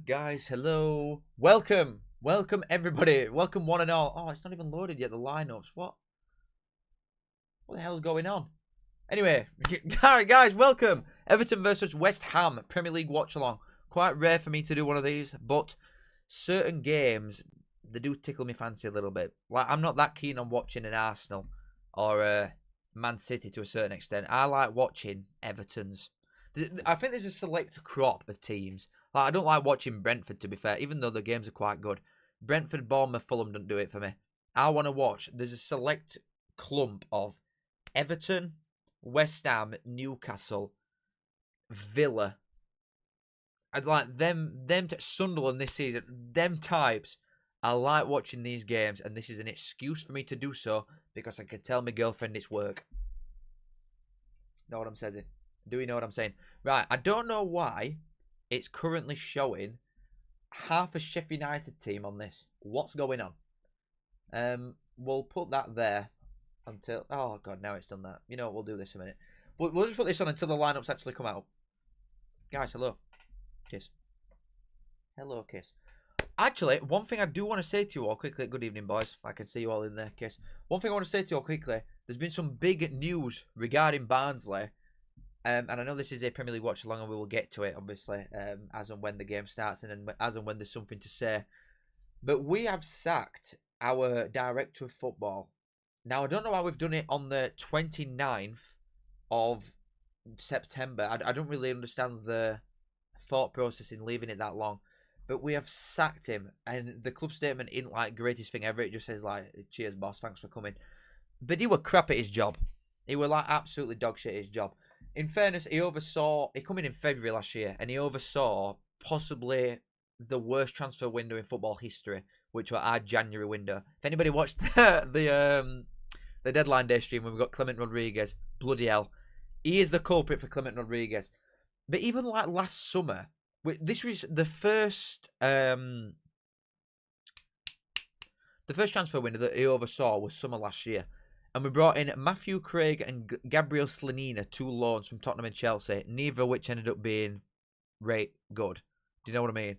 Guys, hello. Welcome everybody. Welcome one and all. Oh, it's not even loaded yet, the lineups. What the hell's going on? Anyway, alright guys, welcome. Everton versus West Ham, Premier League watch-along. Quite rare for me to do one of these, but certain games, they do tickle me fancy a little bit. Like, I'm not that keen on watching an Arsenal or Man City to a certain extent. I like watching Everton's. I think there's a select crop of teams. Like, I don't like watching Brentford, to be fair, even though the games are quite good. Brentford, Bournemouth, Fulham don't do it for me. I want to watch. There's a select clump of Everton, West Ham, Newcastle, Villa. I'd like them Sunderland this season. Them types. I like watching these games, and this is an excuse for me to do so because I can tell my girlfriend it's work. Know what I'm saying? Do you know what I'm saying? Right, I don't know why it's currently showing half a Sheffield United team on this. What's going on? We'll put that there until... Oh, God, now it's done that. You know what, we'll do this a minute. We'll just put this on until the lineups actually come out. Guys, hello. Kiss. Hello, Kiss. Actually, one thing I do want to say to you all quickly... Good evening, boys. I can see you all in there, Kiss. One thing I want to say to you all quickly. There's been some big news regarding Barnsley. And I know this is a Premier League watch along, and we will get to it, obviously, as and when the game starts and as and when there's something to say. But we have sacked our director of football. Now, I don't know how we've done it on the 29th of September. I don't really understand the thought process in leaving it that long. But we have sacked him, and the club statement isn't like greatest thing ever. It just says, like, cheers, boss, thanks for coming. But he were crap at his job. He were, like, absolutely dog shit at his job. In fairness, he come in February last year, and he oversaw possibly the worst transfer window in football history, which was our January window. If anybody watched the deadline day stream when we got Clement Rodriguez, bloody hell, he is the culprit for Clement Rodriguez. But even like last summer, this was the first transfer window that he oversaw was summer last year. And we brought in Matthew Craig and Gabriel Slanina, 2 loans from Tottenham and Chelsea, neither of which ended up being good. Do you know what I mean?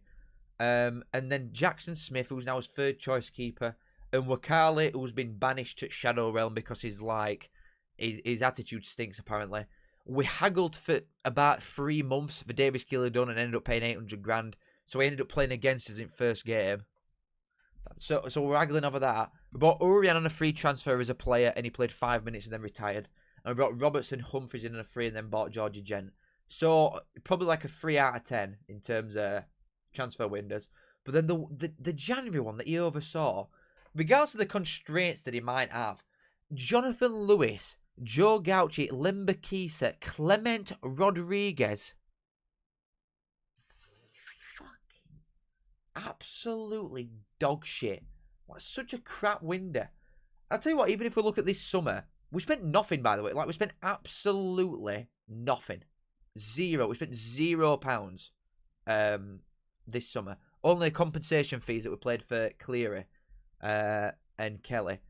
And then Jackson Smith, who's now his 3rd choice keeper, and Wakali, who's been banished to Shadow Realm because his attitude stinks, apparently. We haggled for about 3 months for Davis Gilladon and ended up paying 800 grand. So he ended up playing against us in first game. So we're haggling over that. We brought Urian on a free transfer as a player, and he played 5 minutes and then retired. And we brought Robertson Humphries in on a free and then bought Georgie Gent. So probably like a 3 out of 10 in terms of transfer windows. But then the January one that he oversaw, regardless of the constraints that he might have, Jonathan Lewis, Joe Gauchi, Limba Kisa, Clement Rodriguez. Absolutely dog shit. What such a crap window. I'll tell you what, even if we look at this summer, we spent nothing, by the way. Like, we spent absolutely nothing. Zero. We spent £0 this summer. Only compensation fees that we played for Cleary and Kelly.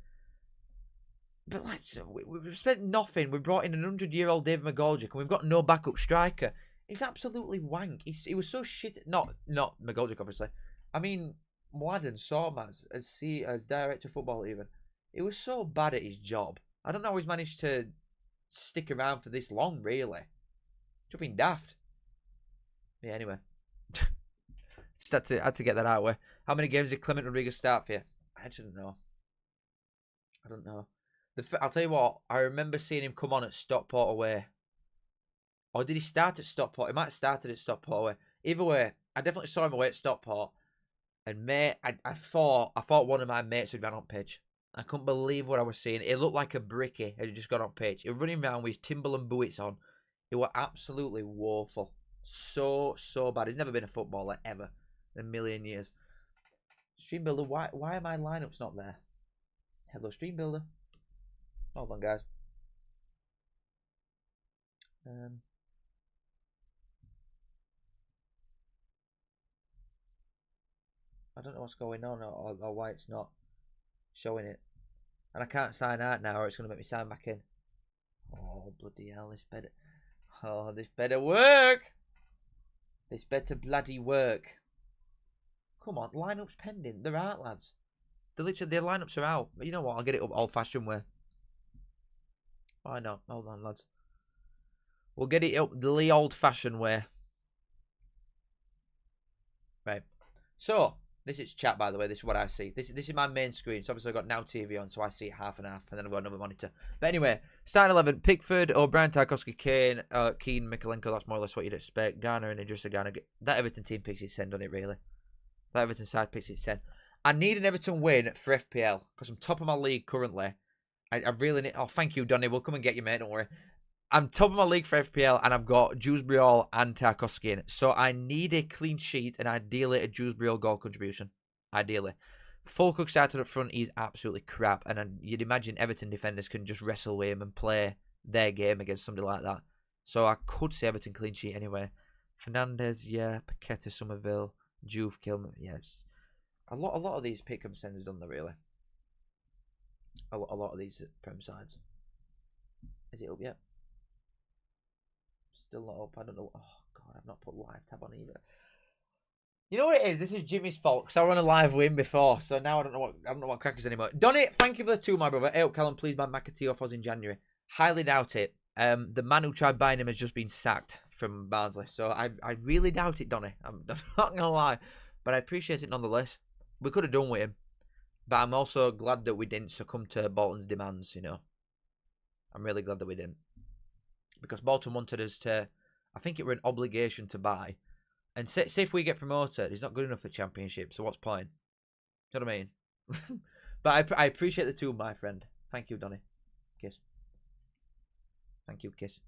But like, we've spent nothing. We brought in an 100-year-old David McGoldrick, and we've got no backup striker. He's absolutely wank. He was so shit. Not McGoldrick, obviously. I mean, Mladen Sormaz as director of football even. He was so bad at his job. I don't know how he's managed to stick around for this long, really. Jumping daft. Yeah, anyway. Just had to get that out of the way. How many games did Clement Rodriguez start for you? I don't know. I'll tell you what, I remember seeing him come on at Stockport away. Or did he start at Stockport? He might have started at Stockport away. Either way, I definitely saw him away at Stockport. And mate, I thought one of my mates had ran on pitch. I couldn't believe what I was seeing. It looked like a bricky had just gone on pitch. He was running around with his Timberland boots on. It was absolutely woeful. So bad. He's never been a footballer ever in a million years. Stream Builder, why are my lineups not there? Hello, Stream Builder. Hold on, guys. I don't know what's going on or why it's not showing it. And I can't sign out now or it's going to make me sign back in. Oh, bloody hell, this bed. Oh, this better work. This better bloody work. Come on, lineups pending. They're out, lads. They're literally, their lineups are out. But you know what? I'll get it up old-fashioned way. Why not? Hold on, lads. We'll get it up the old-fashioned way. Right. So, this is chat, by the way. This is what I see. This is my main screen. So, obviously, I've got Now TV on, so I see it half and half. And then I've got another monitor. But anyway, starting 11. Pickford, O'Brien, Tarkowski, Kane, Keane, Mikalenko. That's more or less what you'd expect. Garner and Idrissa Garner. That Everton team picks its send on it, really. That Everton side picks its send. I need an Everton win for FPL. Because I'm top of my league currently. I really need... Oh, thank you, Donny. We'll come and get you, mate. Don't worry. I'm top of my league for FPL, and I've got Dewsbury and Tarkowski in. So I need a clean sheet, and ideally a Dewsbury goal contribution. Ideally. Fulcook started up front, he's absolutely crap. And you'd imagine Everton defenders can just wrestle with him and play their game against somebody like that. So I could say Everton clean sheet anyway. Fernandez, yeah. Paqueta, Somerville, Juve, Kilman, yes. A lot of these pick-up sends done there, really. A lot of these Prem sides. Is it up yet? Still not up. I don't know. Oh, God, I've not put live tab on either. You know what it is? This is Jimmy's fault because I run a live win before, so now I don't know what crack is anymore. Donny, thank you for the 2, my brother. Eyup, Callum, please ban McAtee off us in January. Highly doubt it. The man who tried buying him has just been sacked from Barnsley, so I really doubt it, Donny. I'm not gonna lie, but I appreciate it nonetheless. We could have done with him, but I'm also glad that we didn't succumb to Bolton's demands. You know, I'm really glad that we didn't. Because Bolton wanted us to, I think it were an obligation to buy. And say if we get promoted, he's not good enough for Championship, so what's point? You know what I mean? But I appreciate the 2, my friend. Thank you, Donny. Kiss. Thank you, kiss.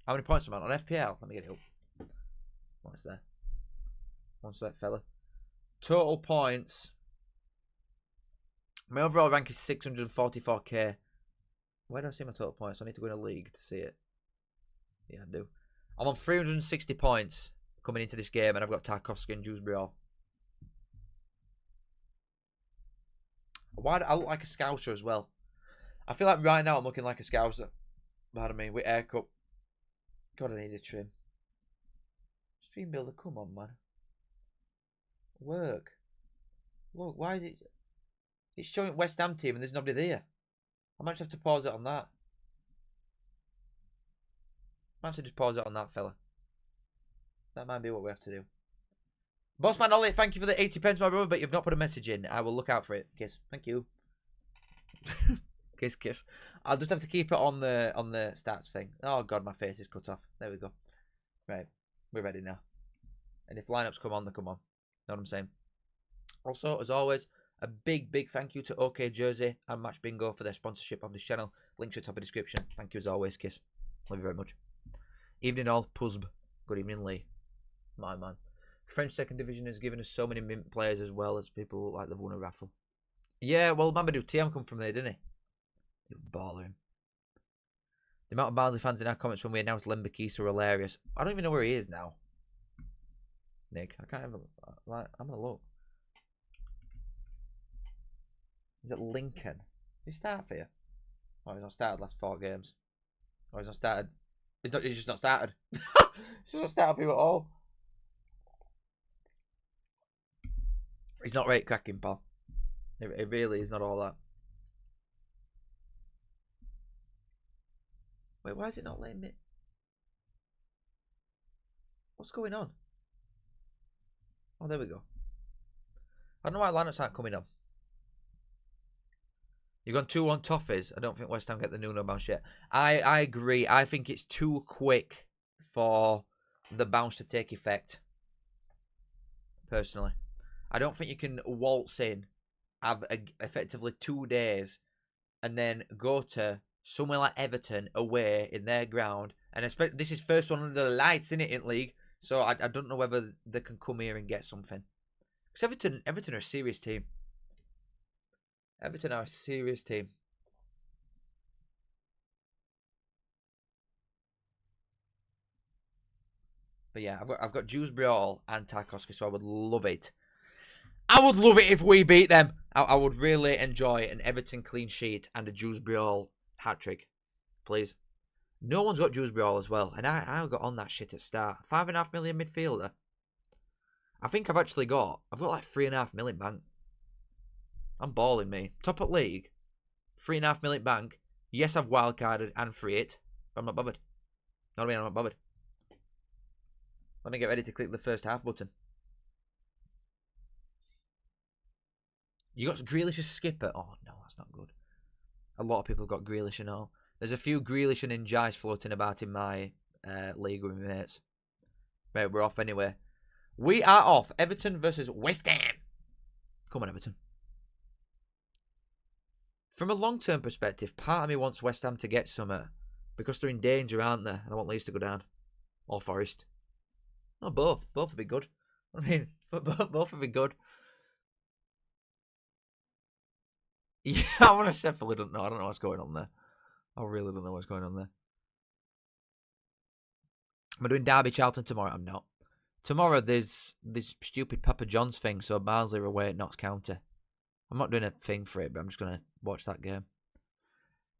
How many points am I on FPL? Let me get it up. What's there? One sec, fella. Total points. My overall rank is 644k. Where do I see my total points? I need to go in a league to see it. Yeah, I do. I'm on 360 points coming into this game, and I've got Tarkowski and Dewsbury. Why do I look like a Scouser as well? I feel like right now I'm looking like a Scouser. Pardon me, with haircut. God, I need a trim. Stream builder, come on, man. Work. Look, why is it... It's showing West Ham team and there's nobody there. I might have to pause it on that. I might have to just pause it on that, fella. That might be what we have to do. Bossman Ollie, thank you for the 80 pence, my brother, but you've not put a message in. I will look out for it. Kiss. Thank you. Kiss, kiss. I'll just have to keep it on the stats thing. Oh, God, my face is cut off. There we go. Right. We're ready now. And if lineups come on, they come on. Know what I'm saying? Also, as always, a big thank you to OK Jersey and Match Bingo for their sponsorship of this channel. Links at the top of the description. Thank you as always, Kiss. Love you very much. Evening all, Puzb. Good evening, Lee. My man. French second division has given us so many mint players as well as people like they've won a raffle. Yeah, well, Mamadou Thiam come from there, didn't he? You baller him. The amount of Barnsley fans in our comments when we announced Lembakis were hilarious. I don't even know where he is now. Nick, I can't even... Like, I'm going to look. Is it Lincoln? Did he start for you? Oh, he's not started last 4 games. Oh, he's not started. He's just not started. He's just not started for you at all. He's not right cracking, pal. It really is not all that. Wait, why is it not letting me? What's going on? Oh, there we go. I don't know why lineups aren't coming on. You've gone 2-1 Toffees. I don't think West Ham get the Nuno bounce yet. I agree. I think it's too quick for the bounce to take effect. Personally. I don't think you can waltz in, have effectively 2 days, and then go to somewhere like Everton away in their ground. And expect this is first one under the lights, isn't it, in league? So I don't know whether they can come here and get something. Because Everton are a serious team. Everton are a serious team. But yeah, I've got Dewsbury and Tarkowski, so I would love it. I would love it if we beat them. I would really enjoy an Everton clean sheet and a Dewsbury hat trick, please. No one's got Dewsbury Hall as well, and I got on that shit at start. 5.5 million midfielder. I think I've got like 3.5 million bank. I'm balling, me. Top at league, 3.5 million bank. Yes, I've wildcarded and free it, but I'm not bothered. Know what I mean? I'm not bothered. Let me get ready to click the first half button. You got Grealish as skipper. Oh no, that's not good. A lot of people got Grealish and all. There's a few Grealish and Njais floating about in my league with my mates. Right, we're off anyway. We are off. Everton versus West Ham. Come on, Everton. From a long-term perspective, part of me wants West Ham to get somewhere because they're in danger, aren't they? And I want Leeds to go down. Or Forest. No, both. Both would be good. I mean, both would be good. Yeah, I want to Sheffield. I don't know what's going on there. I really don't know what's going on there. Am I doing Derby Charlton tomorrow? I'm not. Tomorrow there's this stupid Papa John's thing, so Barnsley are away at Notts County. I'm not doing a thing for it, but I'm just going to watch that game.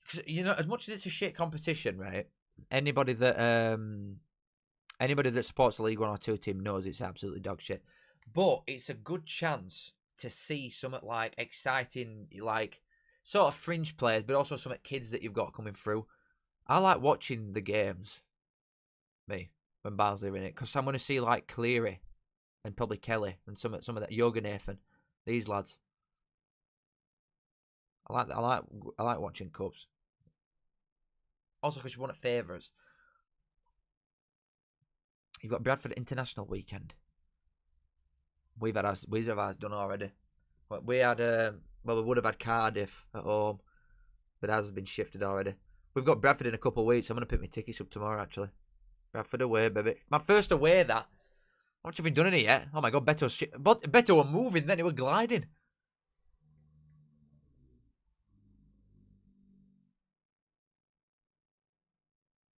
Because, you know, as much as it's a shit competition, right? Anybody that supports the League 1 or 2 team knows it's absolutely dog shit. But it's a good chance to see something like exciting, like sort of fringe players, but also some kids that you've got coming through. I like watching the games, when Barnsley are in it, because I'm going to see like Cleary and probably Kelly and some of that Yoga Nathan, these lads. I like watching Cubs. Also, because you want to favours. You've got Bradford International weekend. We've had ours done already. We had we would have had Cardiff at home, but ours has been shifted already. We've got Bradford in a couple of weeks. I'm gonna pick my tickets up tomorrow. Actually, Bradford away, baby. My first away. That. How much have we done in it yet? Oh my god, Beto were moving. Then they were gliding.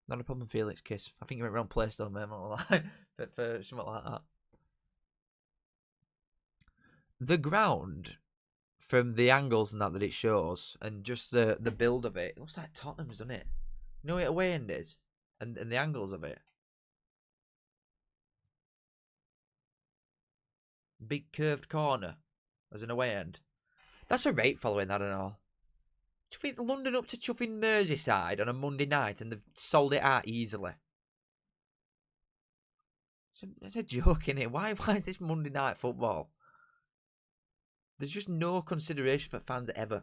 Not a problem, Felix Kiss. I think you went wrong place though, man. But for something like that. The ground, from the angles and that it shows, and just the build of it looks like Tottenham's, doesn't it? You know what away end is? And the angles of it. Big curved corner as an away end. That's a rate following that and all. Do you think London up to chuffing Merseyside on a Monday night and they've sold it out easily? It's a joke, innit? Why is this Monday night football? There's just no consideration for fans ever.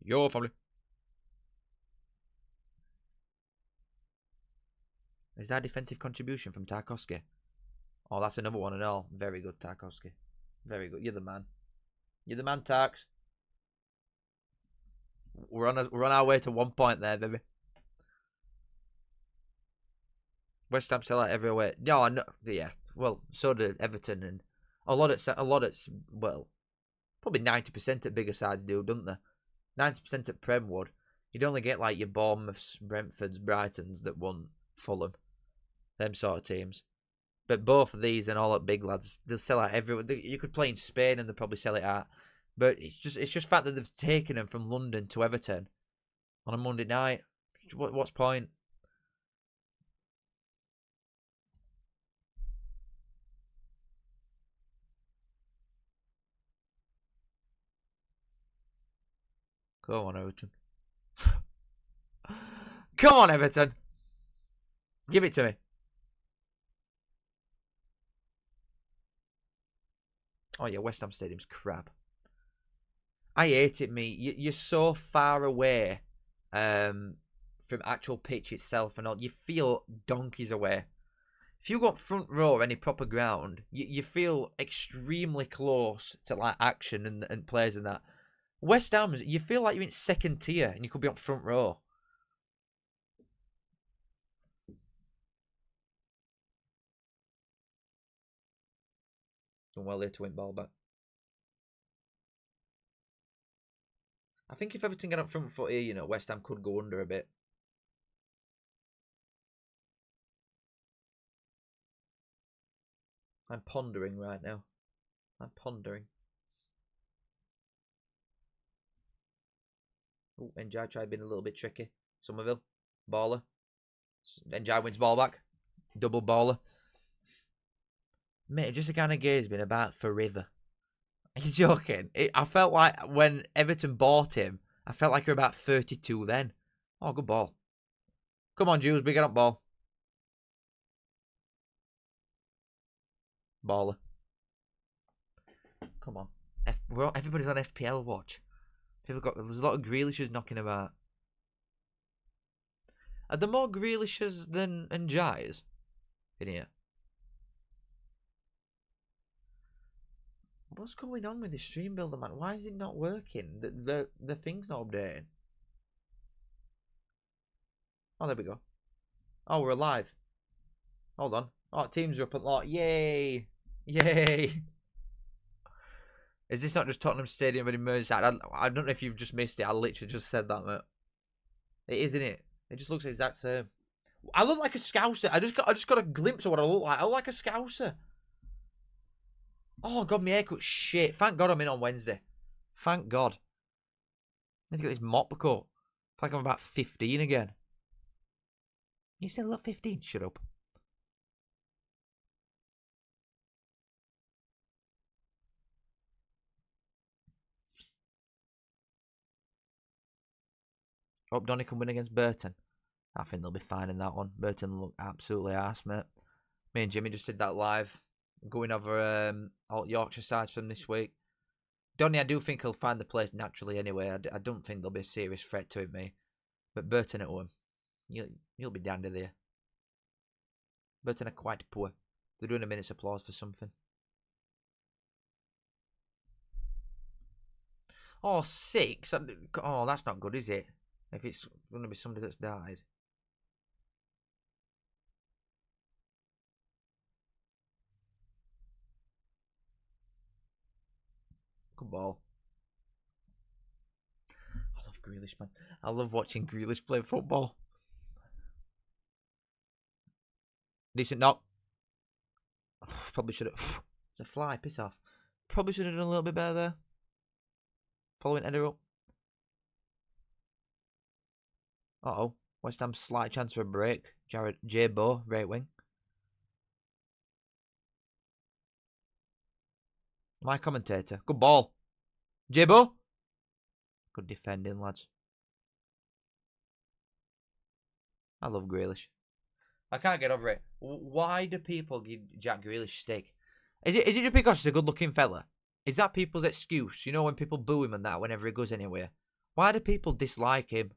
Your family. Is that a defensive contribution from Tarkowski? Oh, that's another one and all. Very good, Tarkowski. Very good. You're the man. You're the man, Tarks. We're on our way to 1 point there, baby. West Ham sell out every away. No, yeah. Well, so did Everton, and a lot at well, probably 90% at bigger sides do, don't they? 90% at Premwood. You'd only get like your Bournemouths, Brentfords, Brightons that won Fulham. Them sort of teams. But both of these and all at big lads, they'll sell out everywhere. You could play in Spain and they'll probably sell it out. But it's just fact that they've taken them from London to Everton on a Monday night. What's point? Come on, Everton. Come on, Everton. Give it to me. Oh yeah, West Ham Stadium's crap. I hate it, mate. You're so far away from actual pitch itself and all. You feel donkeys away. If you got front row or any proper ground, you feel extremely close to like action and players and that. West Ham, you feel like you're in second tier and you could be on front row. Done well there to win ball back. I think if Everton get up front foot here, you know, West Ham could go under a bit. I'm pondering right now. I'm pondering. Oh, Njai tried being a little bit tricky. Somerville. Baller. Njai wins ball back. Double baller. Mate, just the kind of game has been about forever. Are you joking? I felt like when Everton bought him, I felt like you're about 32 then. Oh, good ball. Come on, Jules, big it up ball. Baller. Come on. Everybody's on FPL watch. There's a lot of Grealishes knocking about. Are there more Grealishes than Njais in here? What's going on with the stream builder, man? Why is it not working? The thing's not updating. Oh, there we go. Oh, we're alive. Hold on. Oh, teams are up at lot. Yay! Yay! Is this not just Tottenham Stadium but in Merseyside? I don't know if you've just missed it. I literally just said that, mate. It is, isn't it? It just looks the exact same. I look like a Scouser. I just got a glimpse of what I look like. I look like a Scouser. Oh, God, my haircut's shit. Thank God I'm in on Wednesday. Thank God. I need to get this mop cut. I feel like I'm about 15 again. You still look 15? Shut up. Hope Donny can win against Burton. I think they'll be fine in that one. Burton look absolutely arse, mate. Me and Jimmy just did that live. Going over all Yorkshire sides from this week. Donny, I do think he'll find the place naturally anyway. I don't think there'll be a serious threat to him, me. But Burton at home, you'll be dandy there. Burton are quite poor. They're doing a minute's applause for something. Oh, 6? Oh, that's not good, is it? If it's going to be somebody that's died. Good ball. I love Grealish, man. I love watching Grealish play football. Decent knock. Probably should have. It's a fly, piss off. Probably should have done a little bit better there. Following header up. Uh-oh. West Ham slight chance for a break. J Bo, right wing. My commentator. Good ball. J Bo. Good defending, lads. I love Grealish. I can't get over it. Why do people give Jack Grealish stick? Is it just because he's a good-looking fella? Is that people's excuse? You know, when people boo him and that whenever he goes anywhere. Why do people dislike him?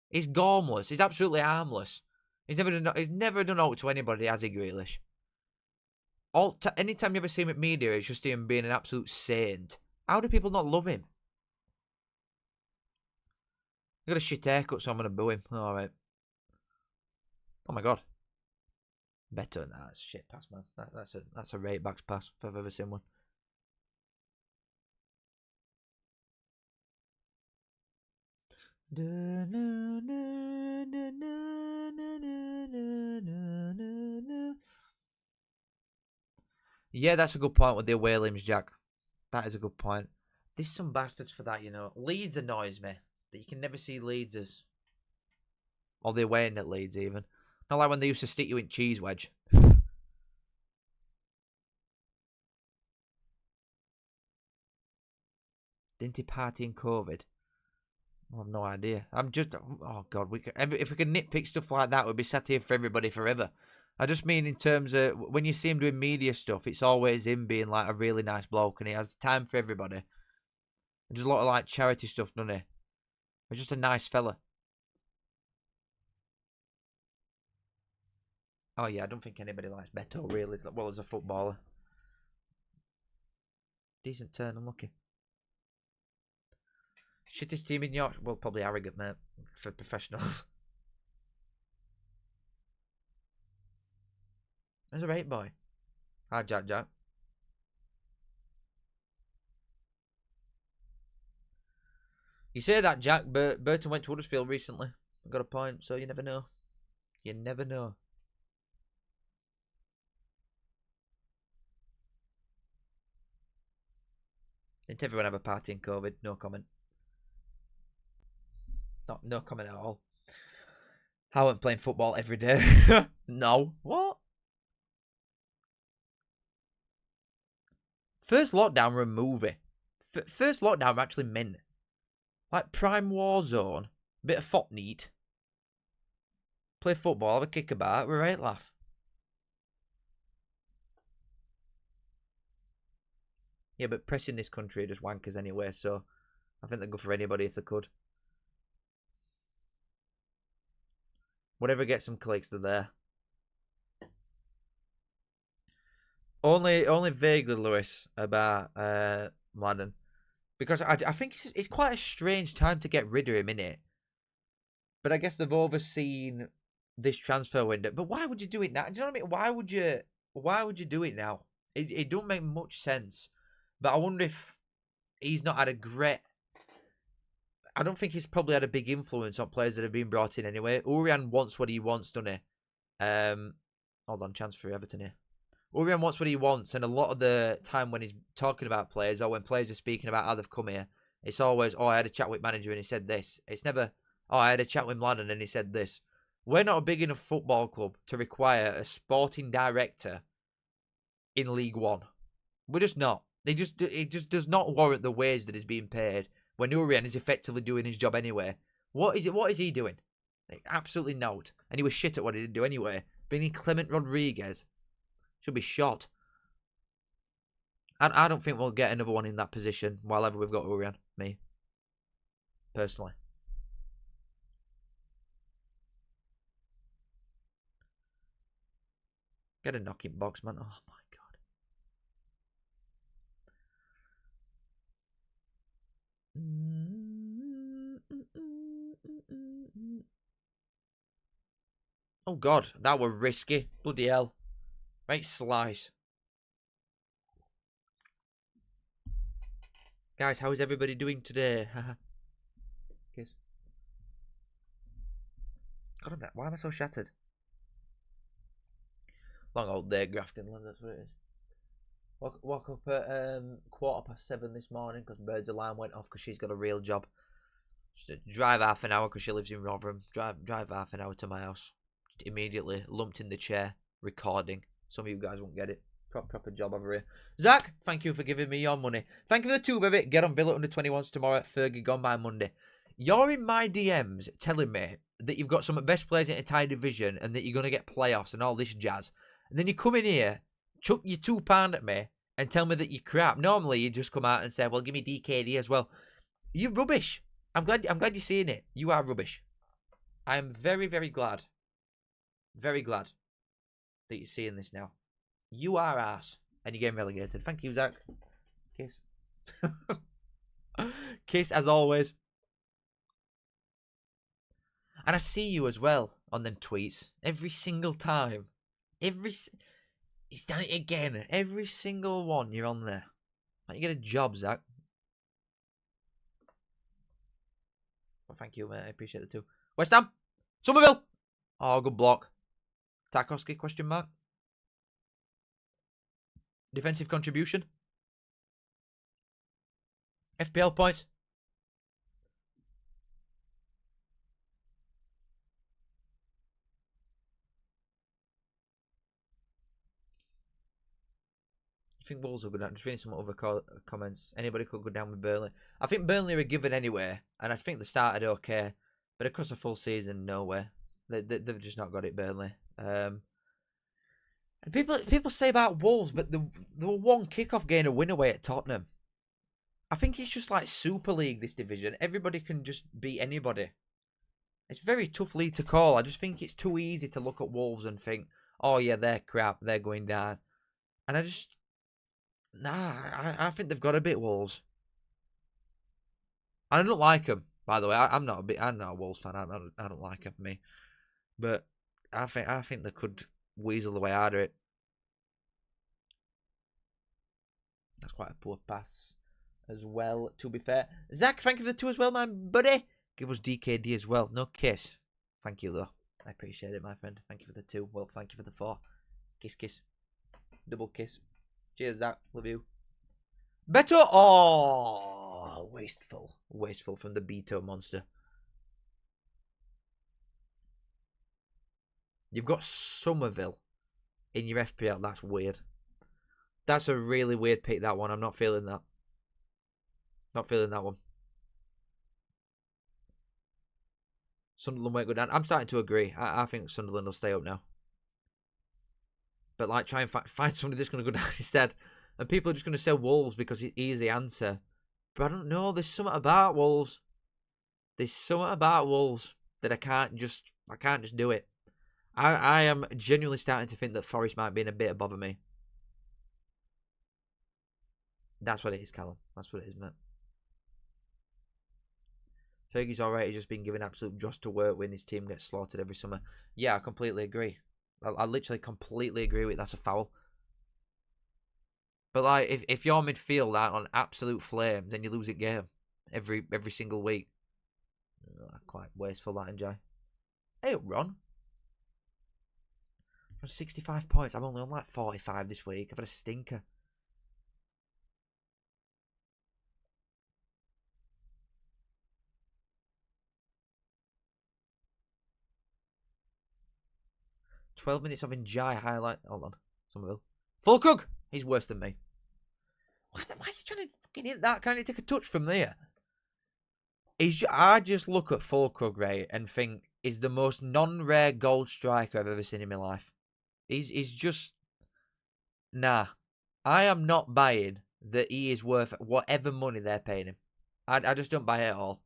He's gormless. He's absolutely harmless. He's never done out to anybody, has he, Grealish? Anytime you ever see him at media, it's just him being an absolute saint. How do people not love him? He got a shit haircut, so I'm going to boo him. Alright. Oh my God. Better than that. That's a shit pass, man. That's a right backs pass if I've ever seen one. Yeah, that's a good point with the away limbs, Jack. That is a good point. There's some bastards for that, you know. Leeds annoys me. That you can never see Leeds as... Or the away end at Leeds, even. Not like when they used to stick you in cheese wedge. Didn't he party in COVID? I have no idea. I'm just... Oh, God. If we could nitpick stuff like that, we'd be sat here for everybody forever. I just mean in terms of... When you see him doing media stuff, it's always him being like a really nice bloke and he has time for everybody. And does a lot of like charity stuff, doesn't he? He's just a nice fella. Oh, yeah. I don't think anybody likes Beto, really. Well, as a footballer. Decent turn. Unlucky. Shittest team in York. Well, probably arrogant, mate. For professionals. There's a right boy. Hi, Jack. You say that, Jack, but Burton went to Huddersfield recently. Got a point, so you never know. You never know. Didn't everyone have a party in COVID? No comment. No comment at all. I wasn't playing football every day. No. What? First lockdown were a movie. First lockdown were actually men. Like Prime Warzone, bit of Fortnite. Play football, have a kick about, we're right laugh. Yeah, but press in this country are just wankers anyway, so I think they'd go for anybody if they could. Whatever gets some clicks, they're there. Only vaguely, Lewis, about Mladen. Because I think it's quite a strange time to get rid of him, innit? But I guess they've overseen this transfer window. But why would you do it now? Do you know what I mean? Why would you do it now? It don't make much sense. But I wonder if he's not had a great... I don't think he's probably had a big influence on players that have been brought in anyway. Urian wants what he wants, doesn't he? Hold on, chance for Everton here. Urian wants what he wants, and a lot of the time when he's talking about players, or when players are speaking about how they've come here, it's always, oh, I had a chat with manager and he said this. It's never, oh, I had a chat with Mladen and he said this. We're not a big enough football club to require a sporting director in League One. We're just not. It just does not warrant the wage that is being paid when Urian is effectively doing his job anyway. What is he doing? Like, absolutely not. And he was shit at what he did do anyway. Being Clement Rodriguez should be shot. And I don't think we'll get another one in that position while ever we've got Urian. Me. Personally. Get a knocking box, man. Oh my god. Oh god, that were risky. Bloody hell. Right slice. Guys, how is everybody doing today? Kiss. God, why am I so shattered? Long old day grafting, that's what it is. Woke up at 7:15 this morning because Bird's alarm went off because she's got a real job. Just drive half an hour because she lives in Rotherham. Drive half an hour to my house. Just immediately lumped in the chair, recording. Some of you guys won't get it. Proper job over here. Zach, thank you for giving me your money. Thank you for the 2, baby. Get on Villa under 21s tomorrow. Fergie gone by Monday. You're in my DMs telling me that you've got some of the best players in the entire division and that you're going to get playoffs and all this jazz. And then you come in here, chuck your £2 at me and tell me that you're crap. Normally, you just come out and say, well, give me DKD as well. You're rubbish. I'm glad you're seeing it. You are rubbish. I am very, very glad. Very glad that you're seeing this now. You are ass. And you're getting relegated. Thank you, Zach. Kiss. Kiss, as always. And I see you as well on them tweets. Every single time. He's done it again. Every single one you're on there. Like you get a job, Zach. Well, thank you, mate. I appreciate the 2. West Ham. Somerville. Oh, good block. Tarkowski, question mark. Defensive contribution. FPL points. I think Wolves will go down. Just reading some other comments. Anybody could go down with Burnley. I think Burnley are given anyway, and I think they started okay, but across a full season, no way. They've just not got it, Burnley. And people say about Wolves, but the one kickoff game a win away at Tottenham. I think it's just like Super League, this division. Everybody can just beat anybody. It's a very tough league to call. I just think it's too easy to look at Wolves and think, oh yeah, they're crap, they're going down. And I just... I think they've got a bit Wolves. And I don't like them, by the way. I'm not a Wolves fan. I don't like them, me. But I think they could weasel the way out of it. That's quite a poor pass as well, to be fair. Zach, thank you for the 2 as well, my buddy. Give us DKD as well. No kiss. Thank you, though. I appreciate it, my friend. Thank you for the 2. Well, thank you for the 4. Kiss, kiss. Double kiss. Cheers, Zach. Love you. Beto. Oh, wasteful. Wasteful from the Beto monster. You've got Somerville in your FPL. That's weird. That's a really weird pick, that one. I'm not feeling that. Not feeling that one. Sunderland won't go down. I'm starting to agree. I think Sunderland will stay up now. But like, try and find somebody that's going to go down instead. And people are just going to say Wolves because it's easy answer. But I don't know. There's something about Wolves. There's something about Wolves that I can't just do it. I am genuinely starting to think that Forest might be in a bit above me. That's what it is, Callum. That's what it is, mate. Fergie's alright. He's just been given absolute dross to work when his team gets slaughtered every summer. Yeah, I completely agree. I literally completely agree with it. That's a foul. But like, if your midfield aren't on absolute flame, then you lose a game every single week. Quite wasteful, that, enjoy. Hey up, Ron. I'm on 65 points. I'm only on like 45 this week. I've had a stinker. "12 minutes of Njai highlight." Hold on. Somerville. Fulkrug! He's worse than me. Why are you trying to fucking hit that? Can't you take a touch from there? I just look at Fulkrug, right, and think he's the most non-rare gold striker I've ever seen in my life. He's just... Nah. I am not buying that he is worth whatever money they're paying him. I just don't buy it at all.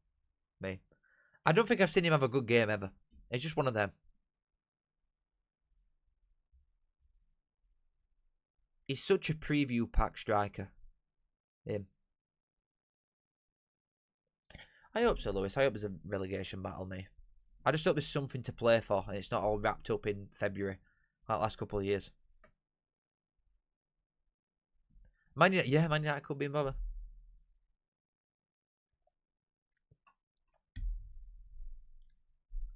Me. I don't think I've seen him have a good game ever. It's just one of them. He's such a preview pack striker. Him. I hope so, Lewis. I hope there's a relegation battle, me. I just hope there's something to play for and it's not all wrapped up in February, like the last couple of years. Man United could be in bother.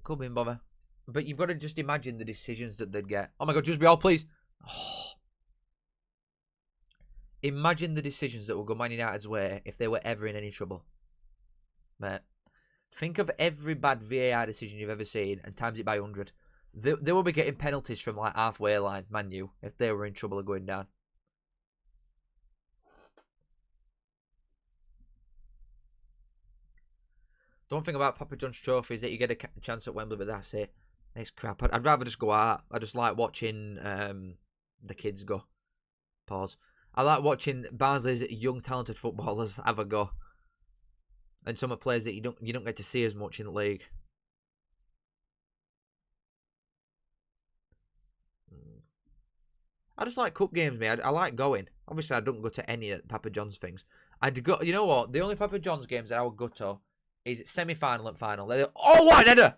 Could be in bother. But you've got to just imagine the decisions that they'd get. Oh my God, just be all, please. Oh. Imagine the decisions that will go Man United's way if they were ever in any trouble. Mate, think of every bad VAR decision you've ever seen and times it by 100. They will be getting penalties from like halfway line, Man U, if they were in trouble of going down. The one thing about Papa John's Trophy is that you get a chance at Wembley, but that's it. It's crap. I'd rather just go out. I just like watching the kids go. Pause. I like watching Barnsley's young talented footballers have a go. And some of players that you don't get to see as much in the league. I just like cup games, mate. I like going. Obviously, I don't go to any of Papa John's things. I'd go. You know what? The only Papa John's games that I would go to is semi-final and final. Oh, what an header!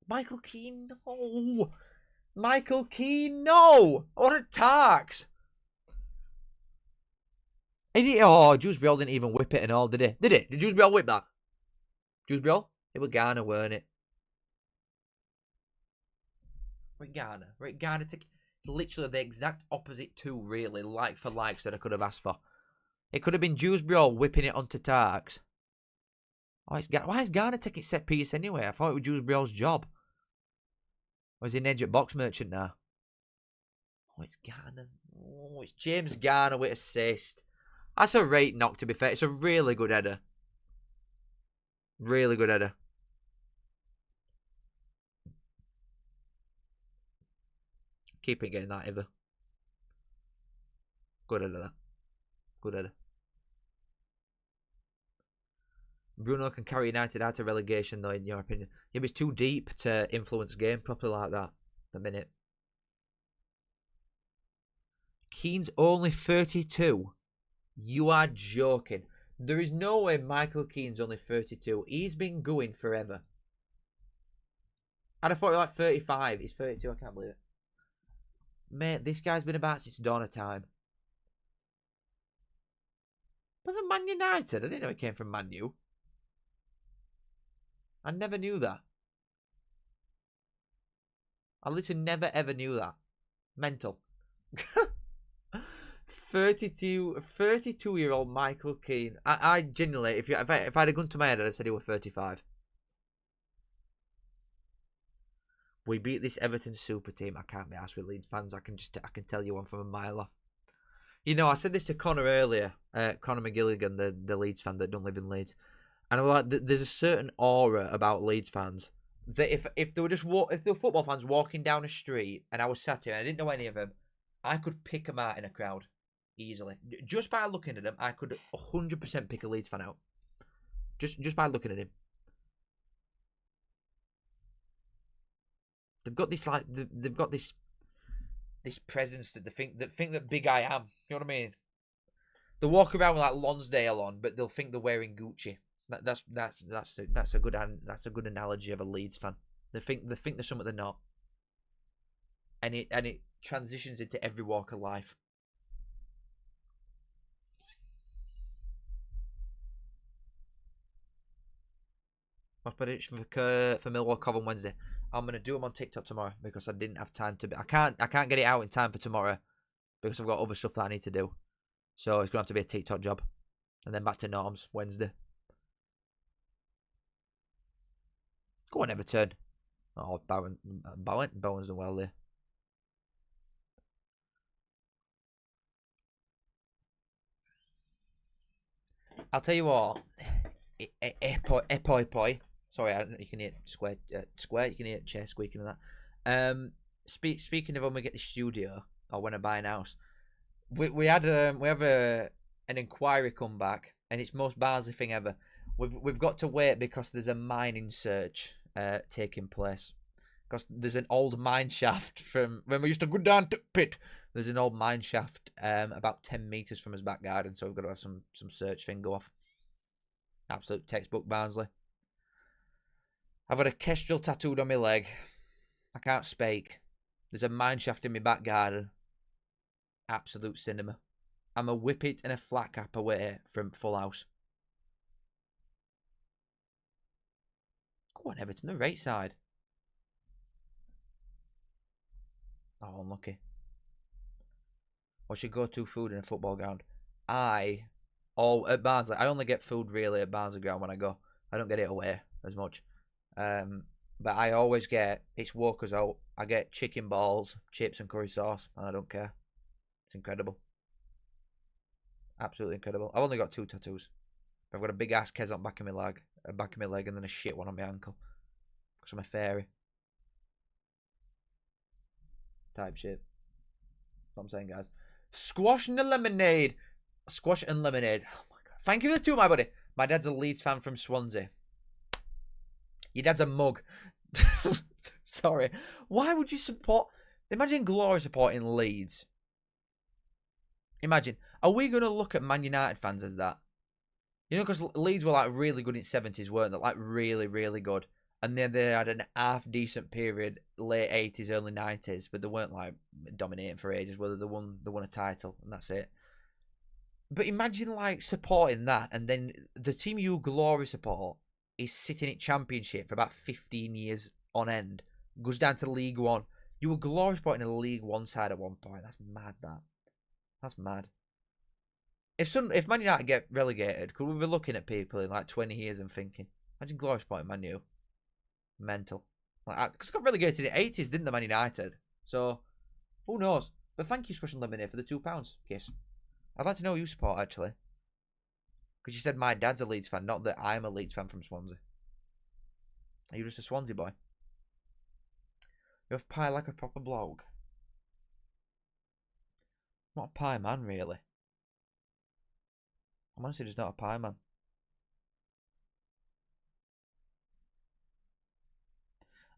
Michael Keane, no! Michael Keane, no! What a tax! Oh, Dewsbury didn't even whip it and all, did he? Did it? Did Dewsbury whip that? Dewsbury? It was Garner, weren't it? Rick Garner took literally the exact opposite two, really, like for likes that I could have asked for. It could have been Dewsbury whipping it onto Tarks. Oh, why is Garner taking set piece anyway? I thought it was Dewsbury's job. Or is he an edge at box merchant now? Oh, it's Garner. Oh, it's James Garner with assist. That's a right knock, to be fair. It's a really good header. Really good header. Keep it getting that either. Good header, that. Good header. Bruno can carry United out of relegation, though, in your opinion. Yeah, but it's too deep to influence game properly like that. A minute. Keane's only 32. You are joking. There is no way Michael Keane's only 32. He's been going forever. I'd have thought he was like 35. He's 32. I can't believe it. Mate, this guy's been about since dawn of time. But from Man United? I didn't know he came from Man U. I never knew that. I literally never ever knew that. Mental. 32-year-old Michael Keane. I genuinely, if I had a gun to my head, I'd have said he was 35. We beat this Everton super team. I can't be asked with Leeds fans. I can tell you one from a mile off. You know, I said this to Connor earlier, Connor McGilligan, the Leeds fan that don't live in Leeds, and I'm like, there's a certain aura about Leeds fans that if they were if they were football fans walking down a street and I was sat here and I didn't know any of them, I could pick them out in a crowd easily. Just by looking at them, I could 100% pick a Leeds fan out. Just by looking at him. They've got this they've got this presence that they think that big I am. You know what I mean? They walk around with like Lonsdale on, but they'll think they're wearing Gucci. That's a good analogy of a Leeds fan. They think they're something they're not, and it transitions into every walk of life. My prediction for Millwall Cov on Wednesday. I'm gonna do them on TikTok tomorrow because I didn't have time to. I can't get it out in time for tomorrow because I've got other stuff that I need to do. So it's gonna have to be a TikTok job, and then back to norms Wednesday. Go on, Everton. Oh, Bowen's done well there. I'll tell you what. Epoi. Sorry, you can hear square. You can hear chair squeaking and that. Speaking of when we get the studio or when I buy an house, we have an inquiry come back, and it's most Barnsley thing ever. We've got to wait because there's a mining search taking place. Because there's an old mine shaft from when we used to go down to pit. There's an old mine shaft about 10 metres from his back garden, so we've got to have some search thing go off. Absolute textbook Barnsley. I've had a kestrel tattooed on my leg. I can't speak. There's a mine shaft in my back garden. Absolute cinema. I'm a whippet and a flat cap away from full house. Go on, Everton, the right side. Oh, unlucky. What's your go-to food in a football ground? At Barnsley, I only get food really at Barnsley ground when I go. I don't get it away as much. But I always get, it's Walker's out. I get chicken balls, chips and curry sauce, and I don't care. It's incredible. Absolutely incredible. I've only got 2 tattoos. I've got a big ass Kez on back of my leg, and then a shit one on my ankle. Because I'm a fairy. Type shit. That's what I'm saying, guys. Squash and lemonade. Squash and lemonade. Oh my god. Thank you for the 2, my buddy. My dad's a Leeds fan from Swansea. Your dad's a mug. Sorry. Why would you support... Imagine Glory supporting Leeds. Imagine. Are we going to look at Man United fans as that? You know, because Leeds were like really good in the 70s, weren't they? Like really, really good. And then they had an half-decent period, late 80s, early 90s, but they weren't like dominating for ages. Whether they won a title, and that's it. But imagine like supporting that, and then the team you Glory support is sitting at Championship for about 15 years on end, goes down to League One. You were Glory supporting a League One side at one point. That's mad. That's mad. If Man United get relegated, could we be looking at people in like 20 years and thinking, imagine Glory supporting Man U? Mental. Like, because got relegated in the 80s, didn't they, Man United? So, who knows? But thank you, Squash and Lemonade, for the £2. Kiss. I'd like to know who you support, actually. Because you said my dad's a Leeds fan, not that I'm a Leeds fan from Swansea. Are you just a Swansea boy? You have pie like a proper bloke. Not a pie man, really. I'm honestly just not a pie man.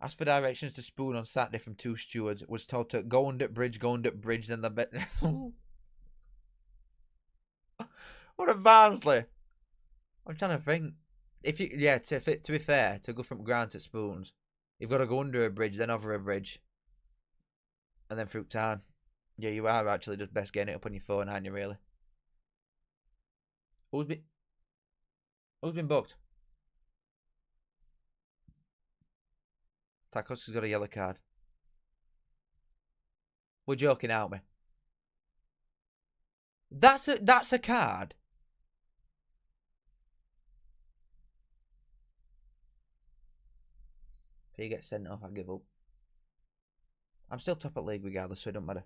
Asked for directions to Spoon on Saturday from 2 stewards. Was told to go under bridge, then the bit. What a Barnsley. I'm trying to think. If you, yeah, to be fair, to go from Grant to Spoons, you've got to go under a bridge, then over a bridge, and then through town. Yeah, you are actually just best getting it up on your phone, aren't you, really? Who's been booked? Tarkovsky's got a yellow card. We're joking, aren't we? That's a card. If he gets sent off, I give up. I'm still top of league regardless, so it don't matter.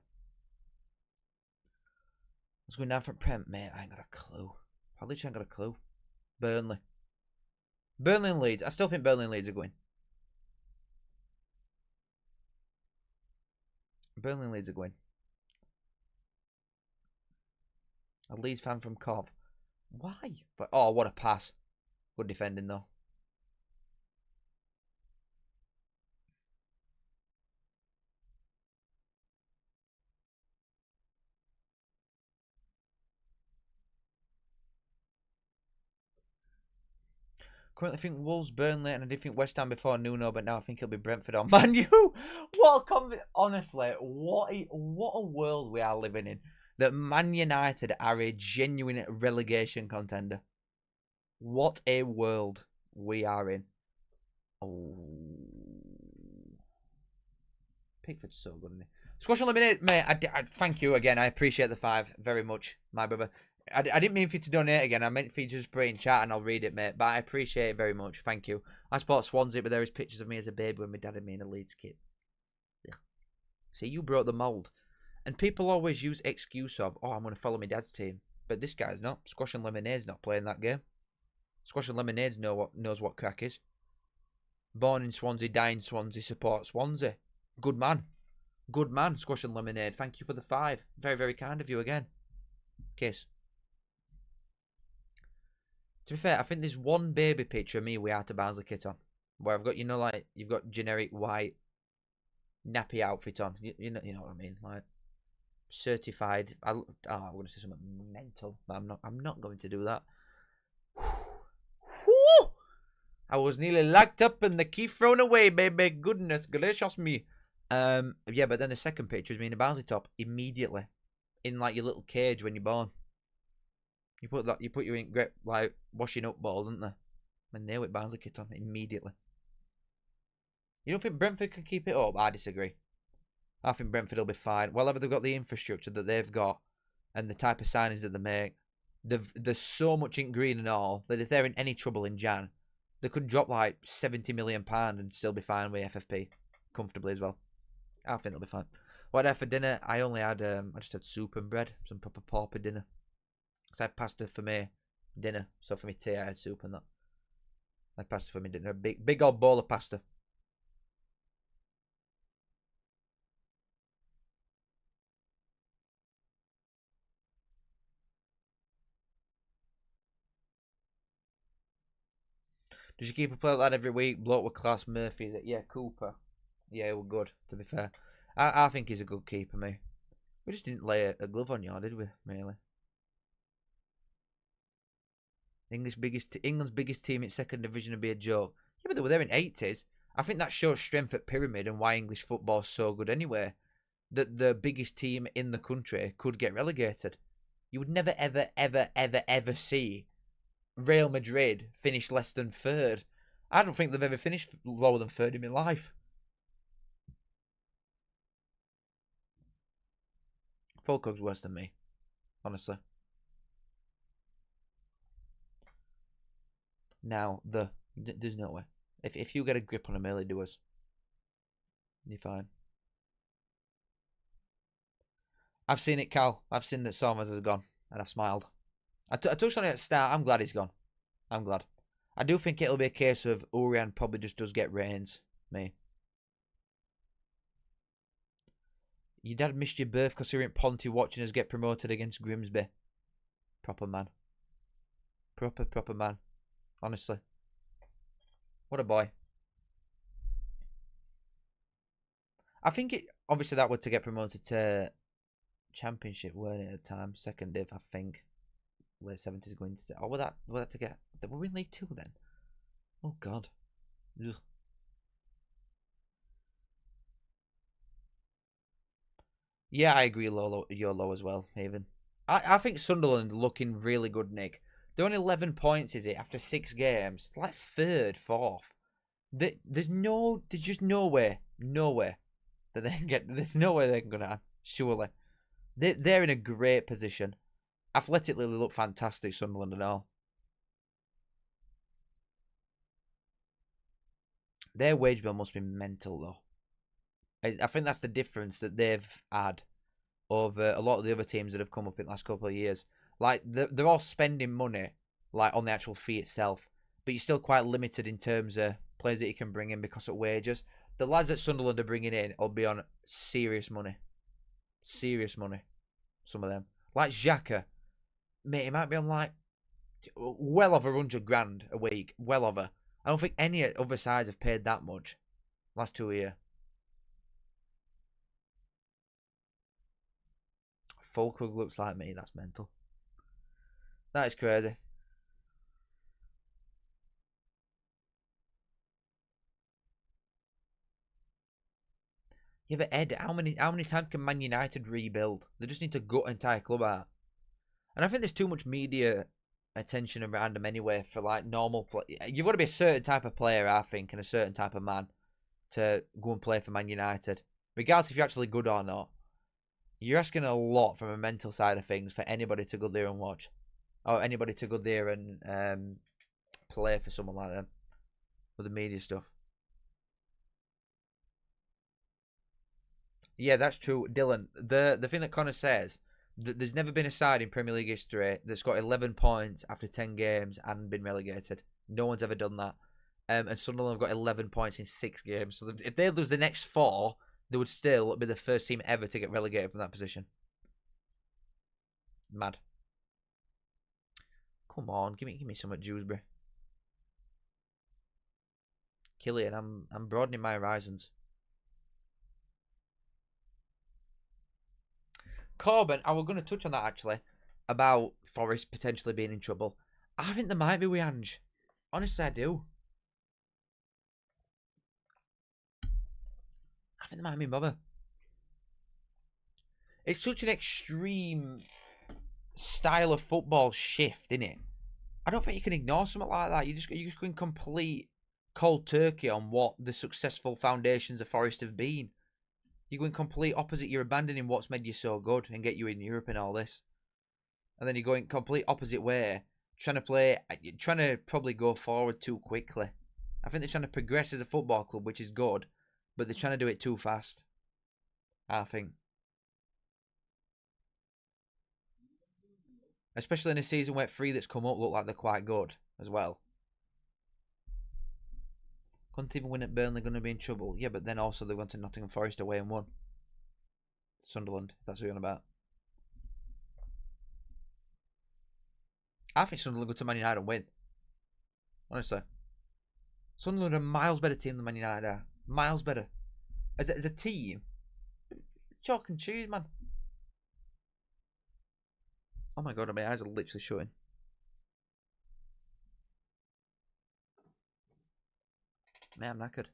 Let's go down for Prem. Mate, I ain't got a clue. I literally ain't got a clue. Burnley. Burnley and Leeds. I still think Burnley and Leeds are going. Burnley and Leeds are going. A Leeds fan from Cov. Why? But oh, what a pass. Good defending though. Currently think Wolves, Burnley, and I did think West Ham before Nuno, but now I think it'll be Brentford or Man U. Honestly, what a world we are living in. That Man United are a genuine relegation contender. What a world we are in. Oh, Pickford's so good, isn't he? Squash Unlimited, mate. I thank you again. I appreciate the 5 very much, my brother. I didn't mean for you to donate again. I meant for you to just put it in chat and I'll read it, mate. But I appreciate it very much. Thank you. I support Swansea, but there is pictures of me as a baby when my dad had me in a Leeds kit. Yeah. See, you broke the mould. And people always use excuse of, oh, I'm going to follow my dad's team. But this guy's not. Squash and Lemonade's not playing that game. Squash and Lemonade knows what crack is. Born in Swansea, die in Swansea, support Swansea. Good man. Good man, Squash and Lemonade. Thank you for the 5. Very, very kind of you again. Kiss. To be fair, I think there's one baby picture of me with Arthur Barnsley kit on. Where I've got, you know, like, you've got generic white nappy outfit on. You know what I mean? Like, certified. I'm going to say something mental. But I'm not going to do that. Whew. I was nearly locked up and the key thrown away, baby. Goodness gracious me. Yeah, but then the second picture is me in a Barnsley top immediately. In, like, your little cage when you're born. You put your ink grip, like, washing up ball, don't they? And they with Barnsley kit on immediately. You don't think Brentford can keep it up? I disagree. I think Brentford will be fine. Whatever they've got the infrastructure that they've got and the type of signings that they make, there's so much in green and all that if they're in any trouble in Jan, they could drop like £70 million and still be fine with FFP comfortably as well. I think they'll be fine. What I had for dinner? I just had soup and bread, some proper pauper dinner. Because I had pasta for me dinner, so for me tea I had soup and that. I had pasta for me dinner, a big old bowl of pasta. Did you keep a play like that every week? Bloke with class, Murphy. Yeah, Cooper. Yeah, we're good, to be fair. I think he's a good keeper, mate. We just didn't lay a glove on you, did we, really? England's biggest team in second division would be a joke. Yeah, but they were there in 80s. I think that shows strength at Pyramid and why English football's so good anyway. That the biggest team in the country could get relegated. You would never, ever, ever, ever, ever see Real Madrid finish less than third. I don't think they've ever finished lower than third in my life. Falkirk's worse than me, honestly. Now, there's no way. If you get a grip on a early doers, you're fine. I've seen it, Cal. I've seen that Somers has gone, and I've smiled. I touched on it at the start. I'm glad he's gone. I'm glad. I do think it'll be a case of Urian probably just does get Reigns. Me. Your dad missed your birth because you were in Ponty watching us get promoted against Grimsby. Proper man. Proper man. Honestly. What a boy. I think it obviously that was to get promoted to Championship, weren't it, at the time? Second div, I think. Late 70s going to... Oh, were that to get... Were we in League 2 then? Oh, God. Ugh. Yeah, I agree, you're low as well, Haven. I think Sunderland looking really good, Nick. They're on 11 points, is it, after 6 games? Like third, fourth. There's just no way that they can get... There's no way they're going to... Surely. They're in a great position. Athletically, they look fantastic, Sunderland and all. Their wage bill must be mental, though. I think that's the difference that they've had over a lot of the other teams that have come up in the last couple of years. Like, they're all spending money, like, on the actual fee itself, but you're still quite limited in terms of players that you can bring in because of wages. The lads that Sunderland are bringing in will be on serious money. Serious money. Some of them. Like Xhaka. Mate, he might be on, like, well over 100 grand a week. Well over. I don't think any other sides have paid that much last 2 years. Fulkrug looks like me. That's mental. That is crazy. Yeah, but Ed, how many times can Man United rebuild? They just need to gut entire club out. And I think there's too much media attention around them anyway for, like, normal play. You've got to be a certain type of player, I think, and a certain type of man to go and play for Man United. Regardless if you're actually good or not. You're asking a lot from a mental side of things for anybody to go there and watch. Or anybody to go there and play for someone like them. With the media stuff. Yeah, that's true. Dylan, the thing that Connor says, there's never been a side in Premier League history that's got 11 points after 10 games and been relegated. No one's ever done that. And Sunderland have got 11 points in 6 games. So if they lose the next 4, they would still be the first team ever to get relegated from that position. Mad. Come on, give me some at Dewsbury. Killian, I'm broadening my horizons. Corbin, I was going to touch on that actually, about Forest potentially being in trouble. I think there might be with Ange. Honestly, I do. I think there might be Mother. It's such an extreme style of football shift, isn't it? I don't think you can ignore something like that. You just can complete cold turkey on what the successful foundations of Forest have been. You're going complete opposite. You're abandoning what's made you so good and get you in Europe and all this. And then you're going complete opposite way. Trying to probably go forward too quickly. I think they're trying to progress as a football club, which is good. But they're trying to do it too fast. I think. Especially in a season where 3 that's come up look like they're quite good as well. Couldn't even win at Burnley, going to be in trouble. Yeah, but then also they went to Nottingham Forest away and won. Sunderland, that's what you're on about. I think Sunderland go to Man United and win. Honestly. Sunderland are a miles better team than Man United are. Miles better. As a team, chalk and cheese, man. Oh my god, my eyes are literally shutting. Man, I'm knackered.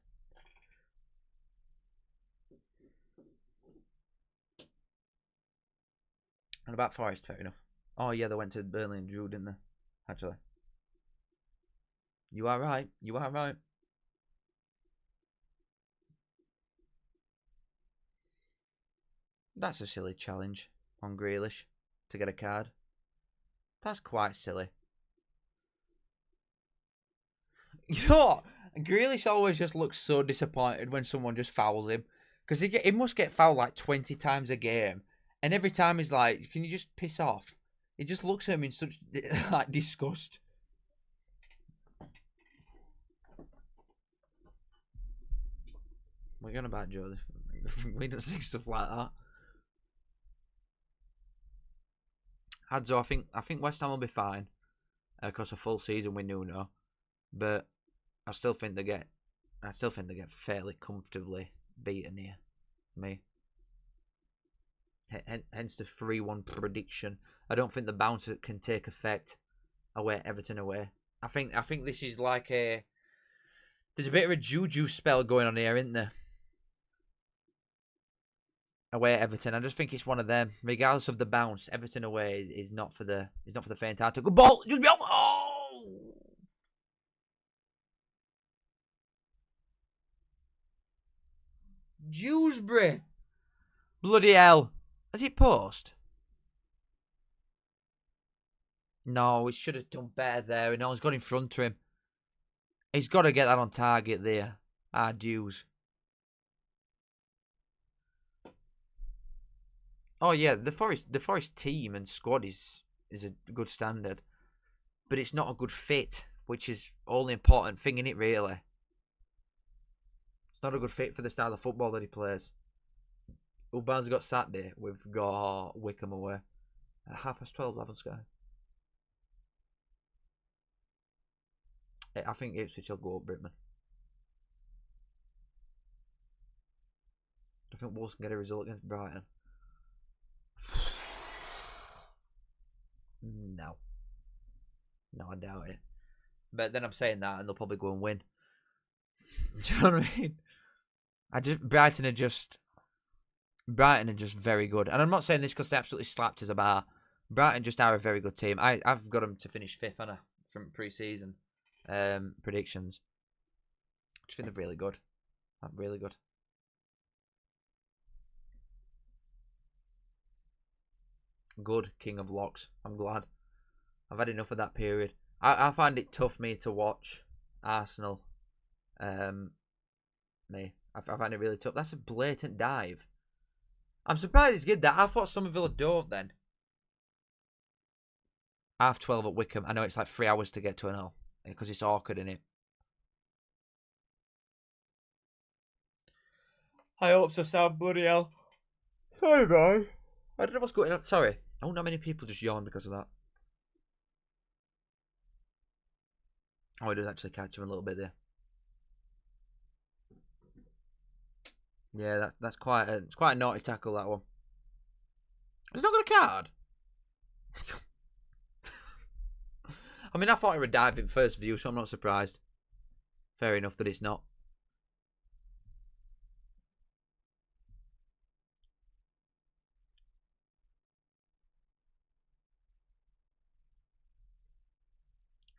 And about Forest, fair enough. Oh yeah, they went to Burnley and drew, didn't they? Actually. You are right. You are right. That's a silly challenge on Grealish to get a card. That's quite silly. You know what? Grealish always just looks so disappointed when someone just fouls him. Because he must get fouled like 20 times a game. And every time he's like, can you just piss off? He just looks at him in such like disgust. We're going about Joe. We don't see stuff like that. Hadzo, I think West Ham will be fine. Across a full season with Nuno. But I still think they get fairly comfortably beaten here. Me. Hence the 3-1 prediction. I don't think the bounce can take effect away Everton away. I think this is like there's a bit of a juju spell going on here, isn't there? Away at Everton. I just think it's one of them. Regardless of the bounce, Everton away is not for the faint-hearted. Good ball! Just be on. Oh! Dewsbury! Bloody hell. Has it post? No, he should have done better there. And no one's got in front of him. He's got to get that on target there. Dews. Oh yeah, the Forest team and squad is a good standard, but it's not a good fit, which is all the important thing in it. Really, it's not a good fit for the style of football that he plays. Uban's got Saturday. We've got Wickham away at 12:30 live on Sky. I think Ipswich will go up, Brickman. I think Wolves can get a result against Brighton. No, I doubt it. But then I'm saying that, and they'll probably go and win. Do you know what I mean? Brighton are just very good, and I'm not saying this because they absolutely slapped us about. Brighton just are a very good team. I've got them to finish 5th, Anna, from pre-season predictions. I just think they're really good. I'm really good. Good King of Locks. I'm glad. I've had enough of that period. I find it tough, me, to watch Arsenal. I find it really tough. That's a blatant dive. I'm surprised he's good that. I thought Somerville had dove then. 12:30 at Wickham. I know it's like 3 hours to get to an L because it's awkward, innit? I hope so, Sam. Bloody hell. Sorry, bro. I don't know what's going on. Sorry. I don't know how many people just yawn because of that. Oh, it does actually catch him a little bit there. Yeah, that's quite a naughty tackle, that one. He's not got a card. I mean, I thought it would dive in first view, so I'm not surprised. Fair enough that it's not.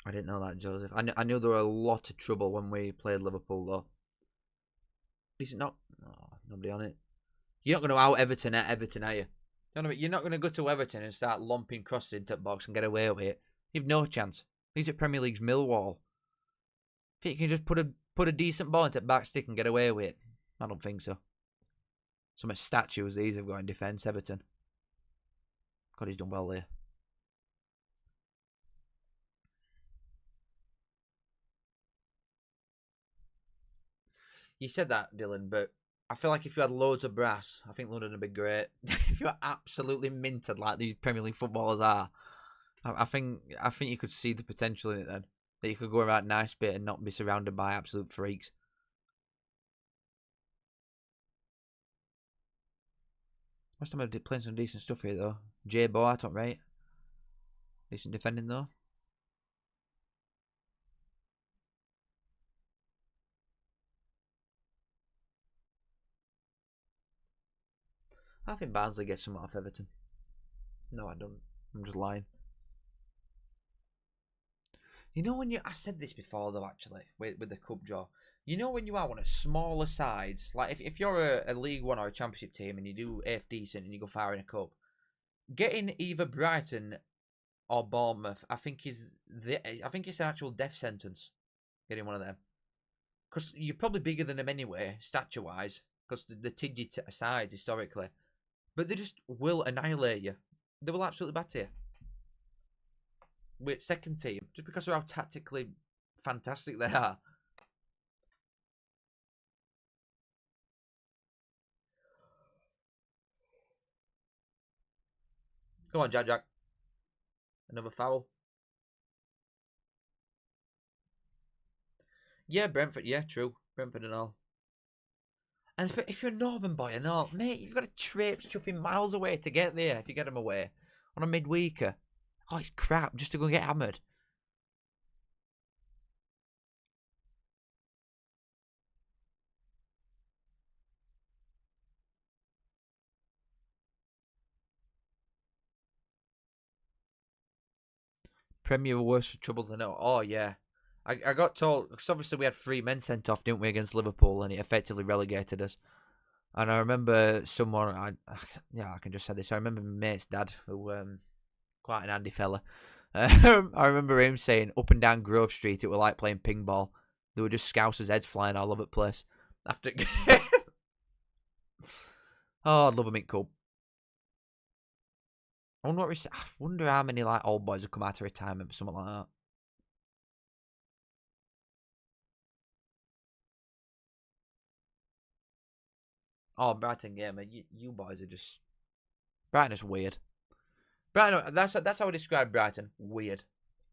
I didn't know that, Joseph. I knew there were a lot of trouble when we played Liverpool, though. Is it not? Oh, nobody on it. You're not going to out Everton at Everton, are you? You're not going to go to Everton and start lumping crosses into the box and get away with it. You've no chance. These are Premier League's Millwall. Think you can just put a decent ball into the back stick and get away with it? I don't think so. So much statues these have got in defence, Everton. God, he's done well there. You said that, Dylan, but I feel like if you had loads of brass, I think London would be great. If you're absolutely minted like these Premier League footballers are, I think you could see the potential in it then. That you could go around nice bit and not be surrounded by absolute freaks. West Ham are playing some decent stuff here though. Jay Boa, top right. Decent defending though. I think Barnsley gets some off Everton. No, I don't. I'm just lying. You know when I said this before though, actually, with the cup draw. You know when you are one of smaller sides, like if you're a League One or a Championship team and you do half decent and you go far in a cup, getting either Brighton or Bournemouth, I think it's an actual death sentence. Getting one of them, because you're probably bigger than them anyway, stature wise, because the tidgy sides historically, but they just will annihilate you. They will absolutely batter you. With second team, just because of how tactically fantastic they are. Come on, Jack. Another foul. Yeah, Brentford. Yeah, true. Brentford and all. And if you're a Northern boy and all, mate, you've got to traipse chuffing miles away to get there if you get them away on a midweeker. Oh, it's crap just to go and get hammered. Premier were worse for trouble than no. Oh, yeah. I got told, because obviously we had 3 men sent off, didn't we, against Liverpool, and it effectively relegated us. And I remember someone, I can just say this. I remember my mate's dad, who quite an handy fella. I remember him saying, up and down Grove Street, it was like playing ping ball. There were just Scousers' heads flying all over the place. After oh, I'd love a mint cup. I wonder how many like old boys have come out of retirement for something like that. Oh, Brighton gamer, you boys are just Brighton is weird. Brighton, that's how I describe Brighton. Weird.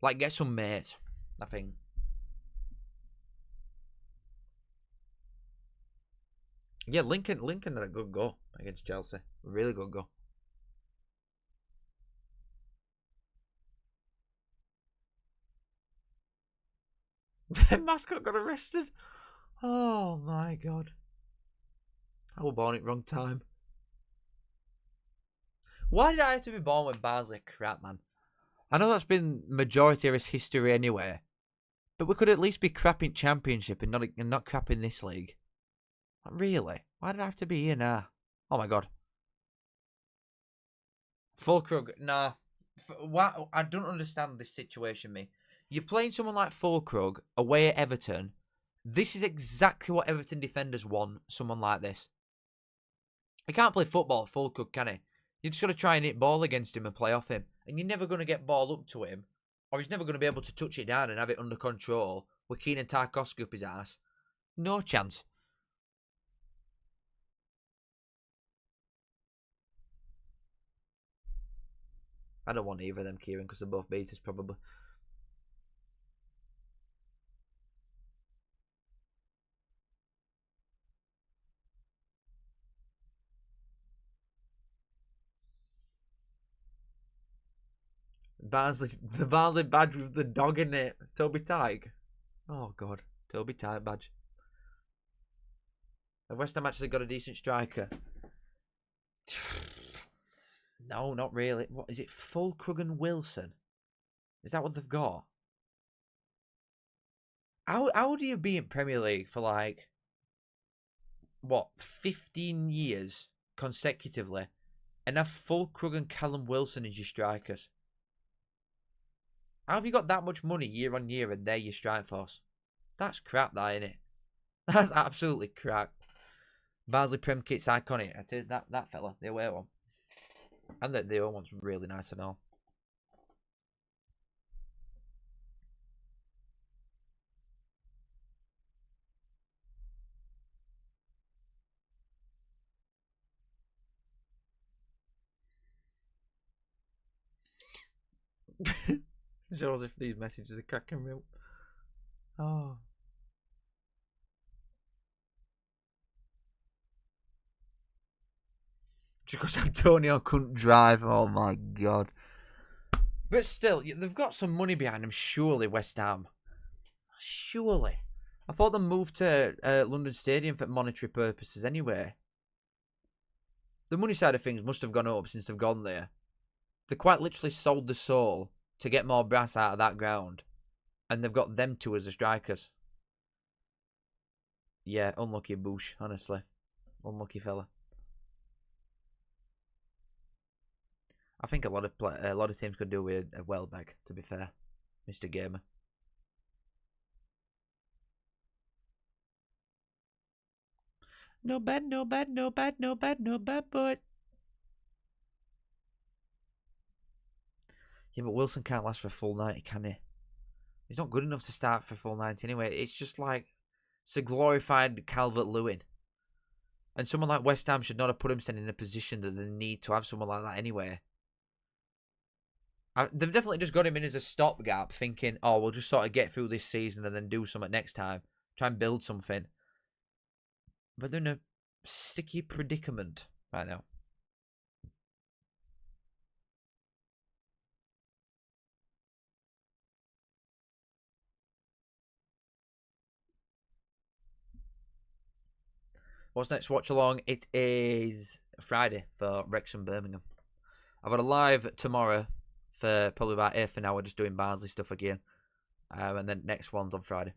Like get some mates. I think. Yeah, Lincoln had a good goal against Chelsea. Really good goal. The mascot got arrested. Oh my god. I was born at wrong time. Why did I have to be born when Barnsley crap, man? I know that's been majority of his history anyway, but we could at least be crap in Championship and not crap in this league. Really? Why did I have to be here now? Oh my god. Fulkrug, nah. Why? I don't understand this situation, me. You're playing someone like Fulkrug away at Everton. This is exactly what Everton defenders want, someone like this. He can't play football at Fulkrug, can he? You're just going to try and hit ball against him and play off him. And you're never going to get ball up to him. Or he's never going to be able to touch it down and have it under control with Keenan Tarkowski up his ass. No chance. I don't want either of them, Kieran, because they're both beaters, probably. The Barnsley badge with the dog in it. Toby Tyke. Oh, God. Toby Tyke badge. Have West Ham actually got a decent striker? No, not really. What is it? Fulkrug and Wilson? Is that what they've got? How do you be in Premier League for like what 15 years consecutively and have Fulkrug and Callum Wilson as your strikers? How have you got that much money year on year and they're your strike force? That's crap, that ain't it? That's absolutely crap. Barnsley Prem kit's iconic. I tell you, that fella, the away one, and the other one's really nice and all. Shows if these messages are cracking real. Oh. Because Antonio couldn't drive. Oh my god. But still, they've got some money behind them, surely, West Ham. Surely. I thought they moved to London Stadium for monetary purposes anyway. The money side of things must have gone up since they've gone there. They quite literally sold the soul to get more brass out of that ground. And they've got them two as the strikers. Yeah, unlucky Bush, honestly. Unlucky fella. I think a lot of teams could do with a Welbeck, to be fair, Mr. Gamer. No bad, no bad, no bad, no bad, no bad, but yeah, but Wilson can't last for a full 90, can he? He's not good enough to start for full 90 anyway. It's just like it's a glorified Calvert-Lewin. And someone like West Ham should not have put himself in a position that they need to have someone like that anyway. They've definitely just got him in as a stopgap, thinking, oh, we'll just sort of get through this season and then do something next time. Try and build something. But they're in a sticky predicament right now. What's next? Watchalong. It is Friday for Wrexham Birmingham. I've got a live tomorrow for probably about half an hour just doing Barnsley stuff again. And then next one's on Friday.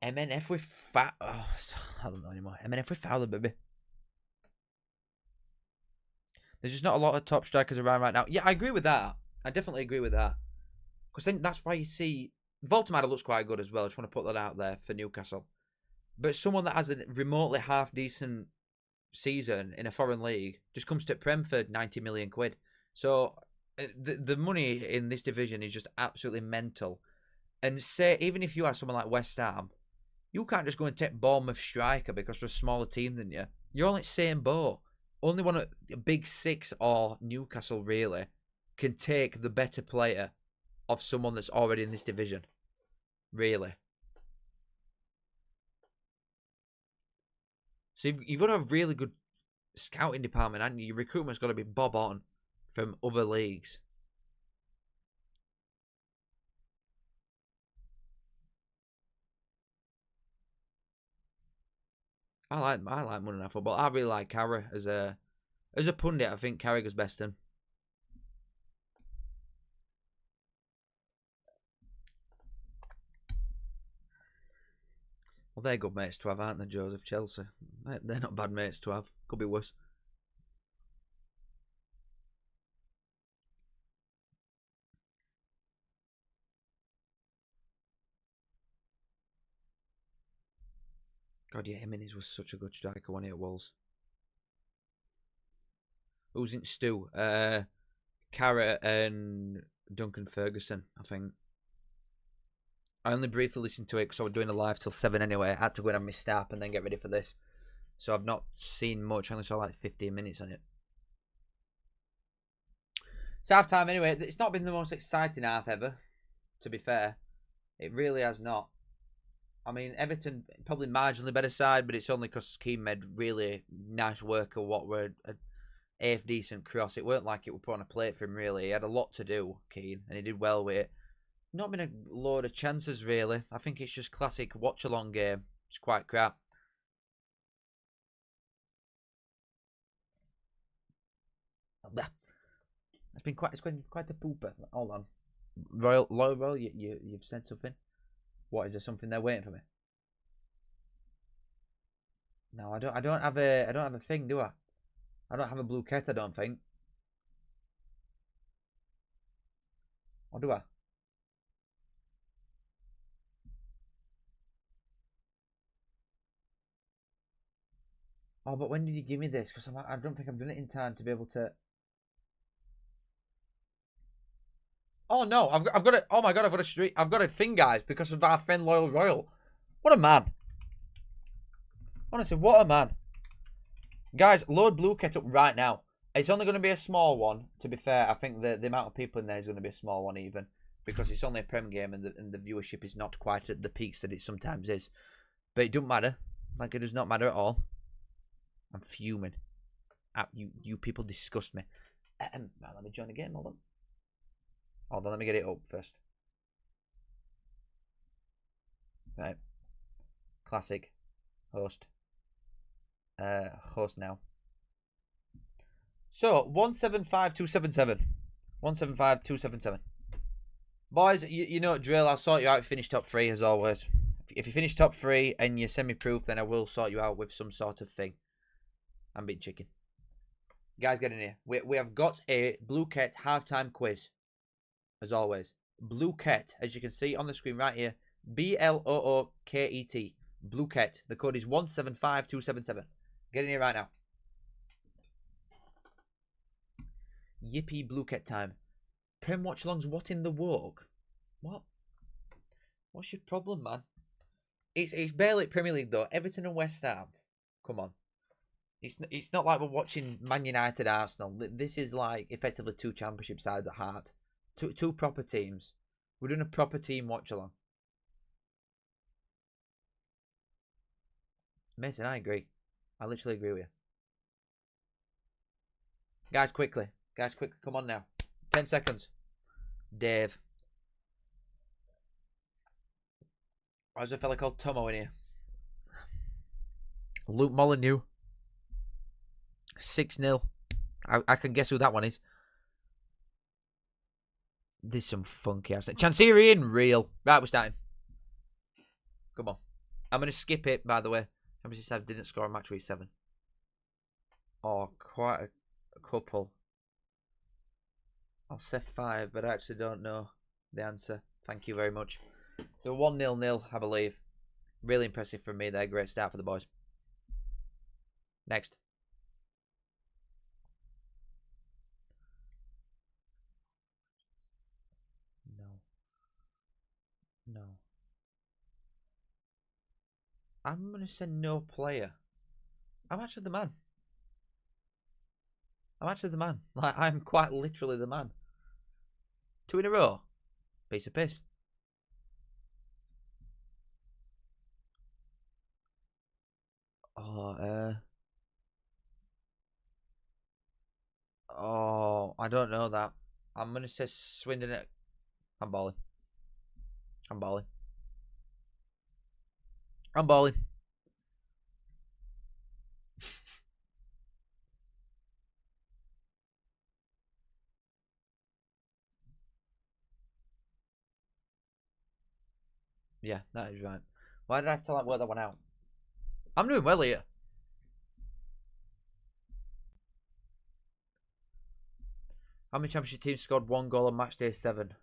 MNF with Fowler. Oh, I don't know anymore. MNF with Fowler, baby. There's just not a lot of top strikers around right now. Yeah, I agree with that. I definitely agree with that. Because then that's why you see... Voltemada looks quite good as well. I just want to put that out there for Newcastle. But someone that has a remotely half-decent season in a foreign league just comes to Prem for 90 million quid. So the money in this division is just absolutely mental. And say, even if you have someone like West Ham, you can't just go and take Bournemouth striker because they're a smaller team than you. You're all in the same boat. Only one of the big six or Newcastle really can take the better player of someone that's already in this division. Really. So you've got to have a really good scouting department, and your recruitment's got to be bob on from other leagues. I like Monday Night Football. I really like Carra as a pundit. I think Carragher's best in. Well, they're good mates to have, aren't they, Joseph? Chelsea. They're not bad mates to have. Could be worse. God, yeah, Jimenez was such a good striker when he at Wolves. Who's in Stu? Carra and Duncan Ferguson, I think. I only briefly listened to it because I was doing a live till 7 anyway. I had to go and have my snap and then get ready for this. So I've not seen much. I only saw like 15 minutes on it. It's half time anyway. It's not been the most exciting half ever, to be fair. It really has not. I mean, Everton probably marginally better side, but it's only because Keane made really nice work of what were a half decent cross. It weren't like it was put on a plate for him, really. He had a lot to do, Keane, and he did well with it. Not been a load of chances, really. I think it's just classic watch-along game. It's quite crap. It's been quite a pooper. Hold on. Royal, you've said something? What, is there something there waiting for me? No, I don't have a thing, do I? I don't have a blue cat, I don't think. Or do I? Oh, but when did you give me this? Because I don't think I've done it in time to be able to. Oh no, I've got it. Oh my god, I've got a thing, guys, because of our friend Loyal Royal. What a man! Honestly, what a man! Guys, load Blue Cat up right now. It's only going to be a small one. To be fair, I think the amount of people in there is going to be a small one even, because it's only a Prem game and the viewership is not quite at the peaks that it sometimes is. But it doesn't matter. Like, it does not matter at all. I'm fuming. You people disgust me. Right, let me join the game. Hold on, let me get it up first. Right. Classic. Host. Host now. So, 175277. 175277. Boys, you know drill. I'll sort you out if you finish top 3 as always. If you finish top 3 and you send me proof, then I will sort you out with some sort of thing. I'm being chicken. Guys, get in here. We have got a Blue Cat halftime quiz. As always. Blue Cat, as you can see on the screen right here. BLOOKET. Blue Cat. The code is 175277. Get in here right now. Yippee Blue Cat time. Prem Watchalong's what in the walk? What? What's your problem, man? It's barely Premier League though. Everton and West Ham. Come on. It's not like we're watching Man United, Arsenal. This is like effectively 2 championship sides at heart. Two proper teams. We're doing a proper team watch-along. Mason, I agree. I literally agree with you. Guys, quickly. Come on now. 10 seconds. Dave. There's a fella called Tomo in here. Luke Molyneux. 6-0. I can guess who that one is. There's some funky ass. Chansiri real. Right, we're starting. Come on. I'm going to skip it, by the way. Championship side didn't score on match week 7. Oh, quite a couple. I'll say 5, but I actually don't know the answer. Thank you very much. They're 1-0, I believe. Really impressive from me there. Great start for the boys. Next. I'm going to say no player. I'm actually the man. Like, I'm quite literally the man. 2 in a row. Piece of piss. I don't know that. I'm going to say Swindon. I'm balling. Yeah, that is right. Why did I have to work that one out? I'm doing well here. How many championship teams scored 1 goal on match day 7?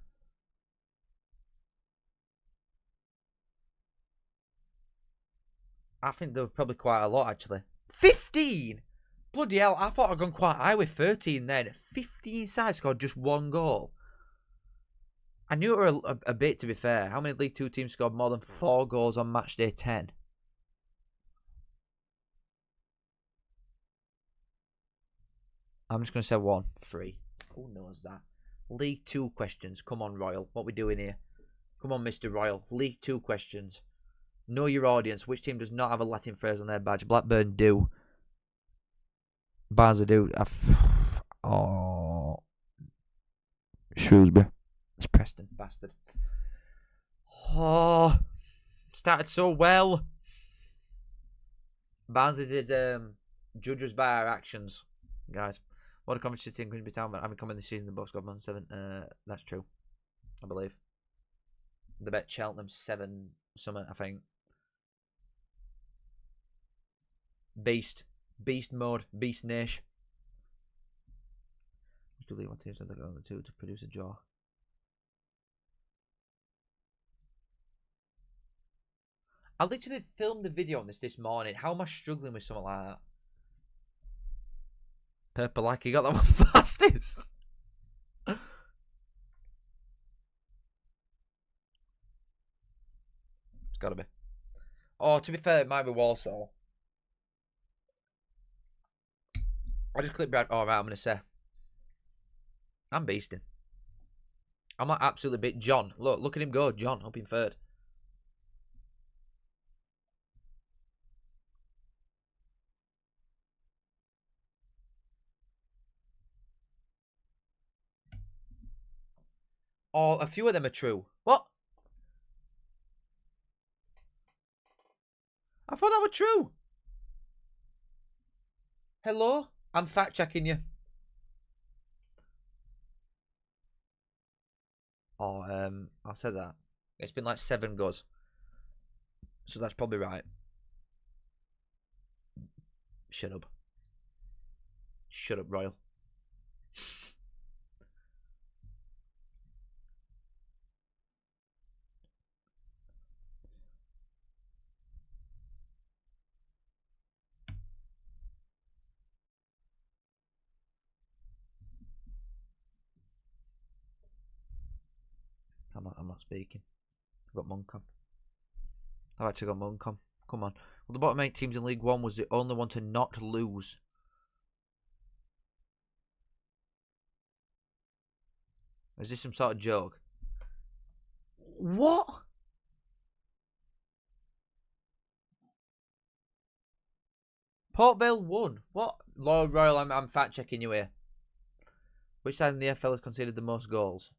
I think there were probably quite a lot, actually. 15! Bloody hell, I thought I'd gone quite high with 13 then. 15 sides scored just 1 goal. I knew it were a bit, to be fair. How many League 2 teams scored more than 4 goals on match day 10? I'm just going to say 1. 3. Who knows that? League 2 questions. Come on, Royal. What we doing here? Come on, Mr. Royal. League 2 questions. Know your audience. Which team does not have a Latin phrase on their badge? Blackburn do. Barnsley do. Oh. Shrewsbury. It's Preston. Bastard. Oh. Started so well. Barnsley's is judge us by our actions, guys. What a Coventry City and Grimsby Town I'm coming this season. The both got man 7. That's true, I believe. They bet Cheltenham 7 something, I think. Beast mode, beast nation. Just leave one team on the 2 to produce a draw. I literally filmed a video on this morning. How am I struggling with something like that? Purple like he got that one fastest. It's gotta be. Oh, to be fair, it might be Walsall. I just clicked Brad. Oh, right, I'm gonna say. I'm beasting. I'm like absolutely beat John. Look at him go. John up in 3rd. Oh, a few of them are true. What? I thought that were true. Hello? I'm fact checking you. Oh, I said that. It's been like 7 goes. So that's probably right. Shut up. Shut up, Royal. I'm not speaking. I've got Moncom. I've actually got Moncom. Come on. Well, the bottom 8 teams in League 1 was the only one to not lose. Is this some sort of joke? What? Port Vale won. What? Lord Royal, I'm fact checking you here. Which side in the FL has conceded the most goals?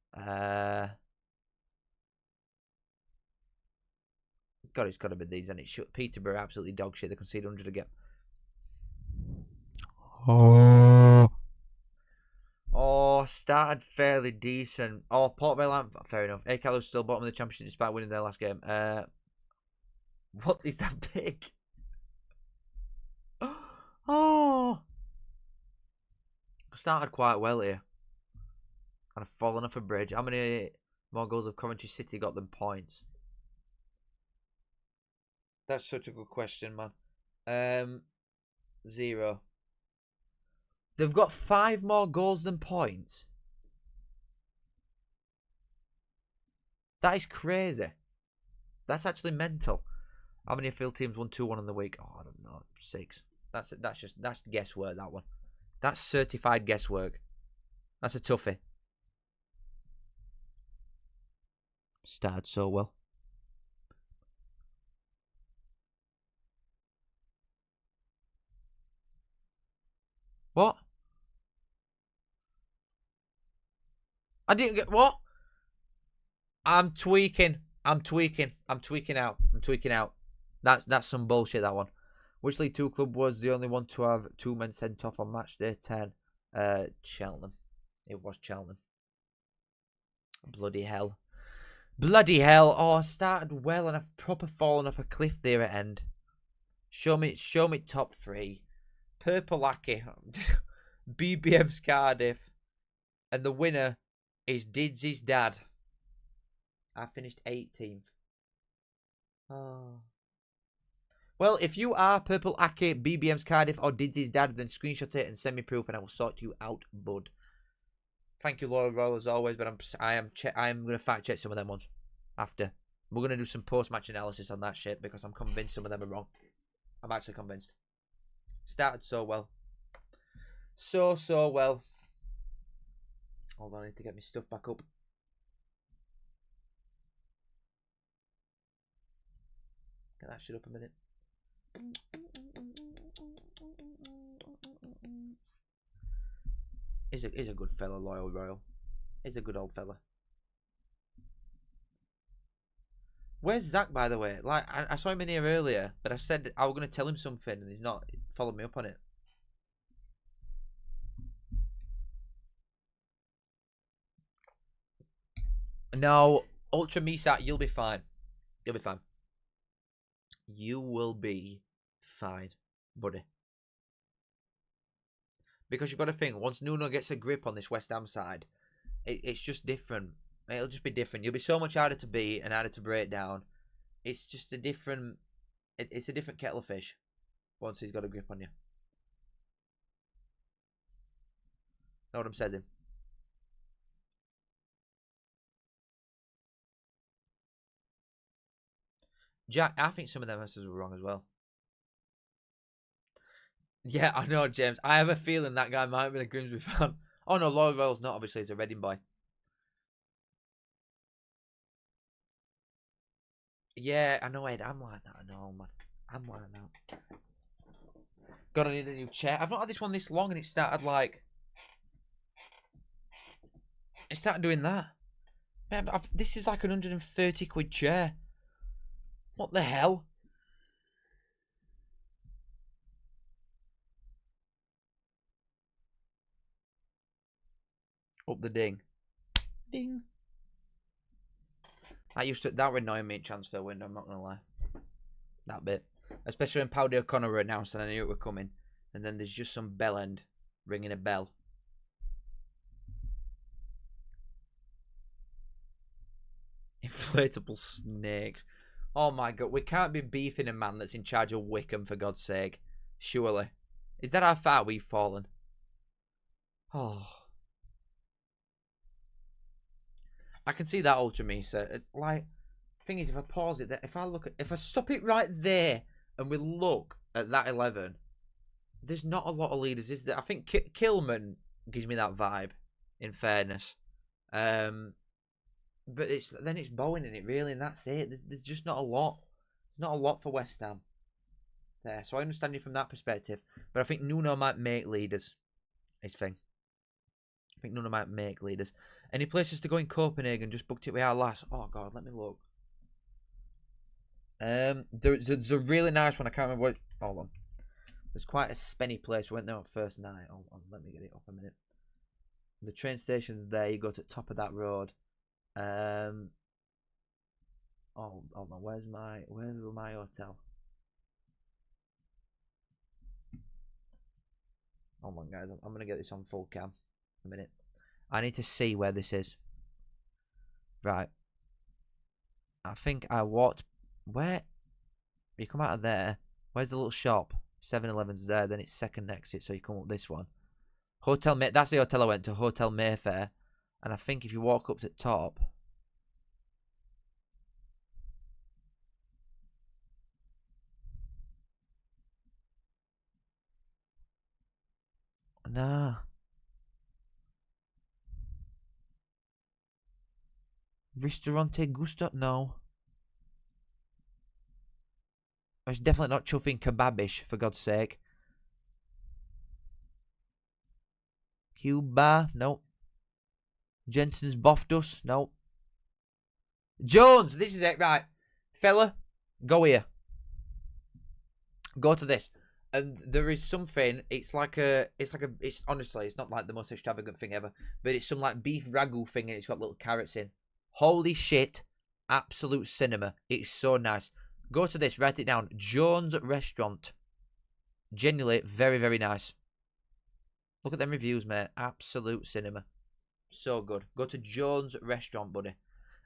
God, it's got to be these, and it should. Peterborough absolutely dog shit. They conceded 100 again. Oh, started fairly decent. Oh, Port Vale, fair enough. Akello's still bottom of the championship despite winning their last game. What is that big? Oh, started quite well here, and I've fallen off a bridge. How many more goals have Coventry City got than points? That's such a good question, man. 0. They've got 5 more goals than points. That is crazy. That's actually mental. How many field teams won 2-1 in the week? Oh, I don't know. 6. That's guesswork, that one. That's certified guesswork. That's a toughie. Started so well. What? I didn't get what? I'm tweaking out. That's some bullshit, that one. Which League 2 club was the only one to have 2 men sent off on match day 10? Cheltenham. It was Cheltenham. Bloody hell. Oh, I started well and I've proper fallen off a cliff there at end. Show me top 3. Purple Lackey. BBM's Cardiff. And the winner is Didsy's dad. I finished 18th. Oh. Well, if you are Purple Aki, BBM's Cardiff, or Didsy's dad, then screenshot it and send me proof, and I will sort you out, bud. Thank you, Laura Royal, as always. But I am gonna fact check some of them ones after. We're gonna do some post match analysis on that shit because I'm convinced some of them are wrong. I'm actually convinced. Started so well, so well. Hold on, I need to get my stuff back up. Get that shit up a minute. He's a good fella, Loyal Royal. He's a good old fella. Where's Zach, by the way? Like, I saw him in here earlier, but I said I was going to tell him something, and he's not followed me up on it. No, Ultra Misat, you'll be fine. You'll be fine. You will be fine, buddy. Because you've got to think, once Nuno gets a grip on this West Ham side, it's just different. It'll just be different. You'll be so much harder to beat and harder to break down. It's just a different... It's a different kettle of fish once he's got a grip on you. Know what I'm saying? Jack, I think some of them answers were wrong as well. Yeah, I know, James. I have a feeling that guy might have been a Grimsby fan. Oh, no, Lloyd Royal's not. Obviously, he's a Reading boy. Yeah, I know, Ed. I'm like that. I know, man. I'm like that. Gotta need a new chair. I've not had this one this long, and it started like... It started doing that. Man, this is like an 130 quid chair. What the hell? Up the ding. Ding. That would annoy me at transfer window, I'm not gonna lie. That bit. Especially when Powdy O'Connor were announced and I knew it were coming. And then there's just some bell end ringing a bell. Inflatable snakes. Oh my god, we can't be beefing a man that's in charge of Wickham, for God's sake. Surely. Is that how far we've fallen? Oh. I can see that, Ultra Misa. It's like, thing is, if I pause it, if I stop it right there, and we look at that 11, there's not a lot of leaders, is there? I think Kilman gives me that vibe, in fairness. But then it's Bowen in it, really, and that's it. There's just not a lot. There's not a lot for West Ham there, so I understand you from that perspective. But I think Nuno might make leaders. His thing. I think Nuno might make leaders. Any places to go in Copenhagen? Just booked it with our last. Oh god, let me look. There's a really nice one. I can't remember what. Hold on. There's quite a spenny place. We went there on first night. Hold on, let me get it up a minute. The train station's there. You go to the top of that road. Oh, hold on. Where's my hotel? Hold on, guys. I'm gonna get this on full cam. A minute. I need to see where this is. Right. I think I walked. Where? You come out of there. Where's the little shop? 7-Eleven's there. Then it's second exit. So you come up this one. Hotel May. That's the hotel I went to. Hotel Mayfair. And I think if you walk up to the top. Nah. Ristorante Gusto? No. It's definitely not chuffing kebabish, for God's sake. Cuba? No. Jensen's Boftus? No. Jones! This is it, right. Fella, go here. Go to this. And there is something, it's honestly, it's not like the most extravagant thing ever, but it's some like beef ragu thing and it's got little carrots in. Holy shit. Absolute cinema. It's so nice. Go to this, write it down. Jones Restaurant. Genuinely, very, very nice. Look at them reviews, mate. Absolute cinema. So good. Go to Jones Restaurant, buddy.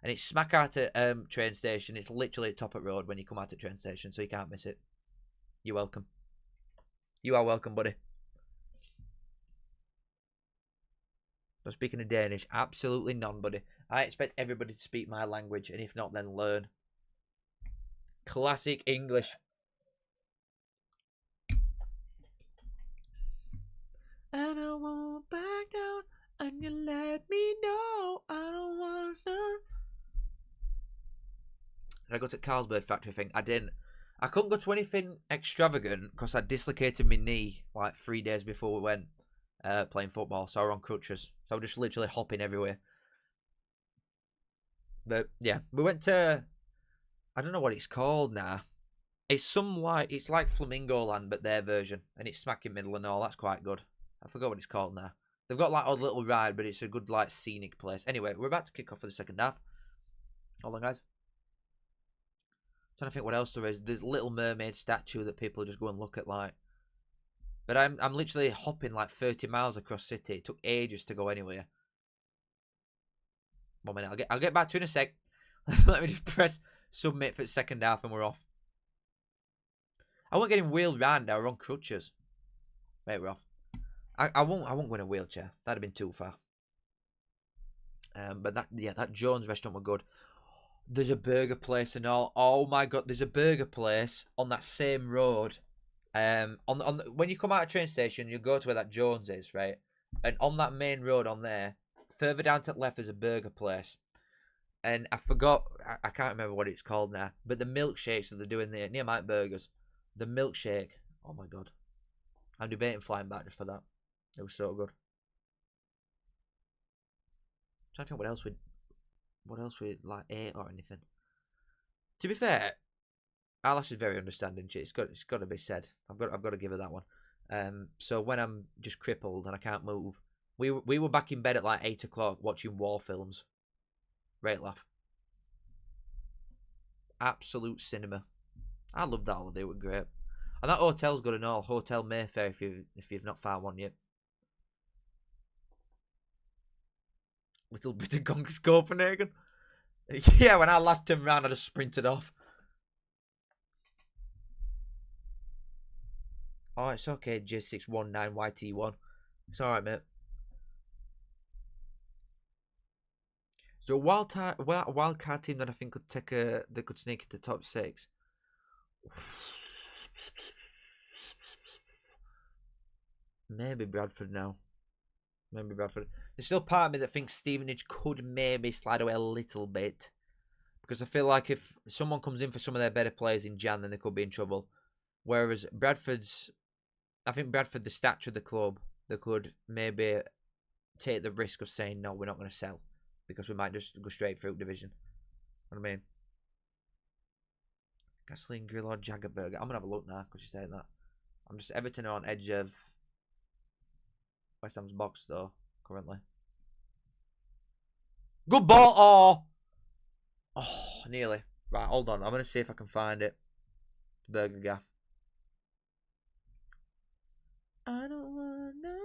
And it's smack out at train station. It's literally at top of road when you come out at train station, so you can't miss it. You're welcome. You are welcome, buddy. Not speaking of Danish. Absolutely none, buddy. I expect everybody to speak my language, and if not, then learn. Classic English. I don't want back down, and you let me know I don't want to. Did I go to Carlsberg factory thing? I didn't. I couldn't go to anything extravagant because I dislocated my knee like 3 days before we went playing football, so I was on crutches. So I was just literally hopping everywhere. But yeah, we went to, I don't know what it's called now. It's like Flamingo Land, but their version, and it's smack in middle and all. That's quite good. I forgot what it's called now. They've got like a little ride, but it's a good like scenic place. Anyway, we're about to kick off for the second half. Hold on, guys. Trying to think what else there is. There's Little Mermaid statue that people just go and look at, like. But I'm literally hopping like 30 miles across city. It took ages to go anywhere. 1 minute. I'll get back to you in a sec. Let me just press submit for the second half and we're off. I wasn't getting wheeled round now. We're on crutches. Wait, we're off. I won't go in a wheelchair. That'd have been too far. But that Jones restaurant were good. There's a burger place and all. Oh my god, there's a burger place on that same road. When you come out of train station, you go to where that Jones is, right? And on that main road on there, further down to the left, there's a burger place. And I forgot, I can't remember what it's called now. But the milkshakes that they're doing there, near Mike Burgers, the milkshake. Oh my god, I'm debating flying back just for that. It was so good. I'm trying to think what else we like ate or anything. To be fair, Alice is very understanding. It's got to be said. I've got to give her that one. So when I'm just crippled and I can't move, we were back in bed at like 8 o'clock watching war films. Great laugh. Absolute cinema. I loved that holiday. It was great. And that hotel's good and all. Hotel Mayfair if you've not found one yet. Little bit of Copenhagen. Yeah, when I last turned around, I just sprinted off. Oh, it's okay, J619YT1. It's alright, mate. So a wildcard team that I think that could sneak into top 6. Maybe Bradford now. Maybe Bradford. There's still part of me that thinks Stevenage could maybe slide away a little bit. Because I feel like if someone comes in for some of their better players in Jan, then they could be in trouble. Whereas I think Bradford, the stature of the club, they could maybe take the risk of saying, no, we're not going to sell. Because we might just go straight through division. You know what I mean? Gasoline Grill or Jagger Burger. I'm going to have a look now because you're saying that. I'm just Everton on edge of West Ham's box though, currently. Good ball! Oh, nearly. Right, hold on. I'm going to see if I can find it. Burger Gaff. I don't wanna,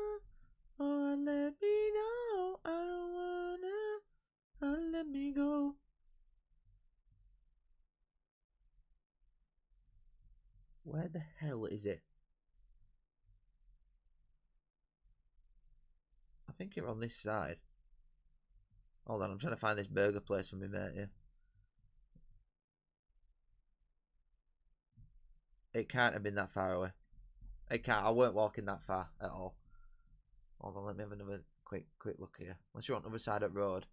or let me know. I don't wanna, or let me go. Where the hell is it? I think you're on this side. Hold on, I'm trying to find this burger place for me, mate. Yeah. It can't have been that far away. It can't. I weren't walking that far at all. Hold on, let me have another quick look here. Unless you're on the other side of the road.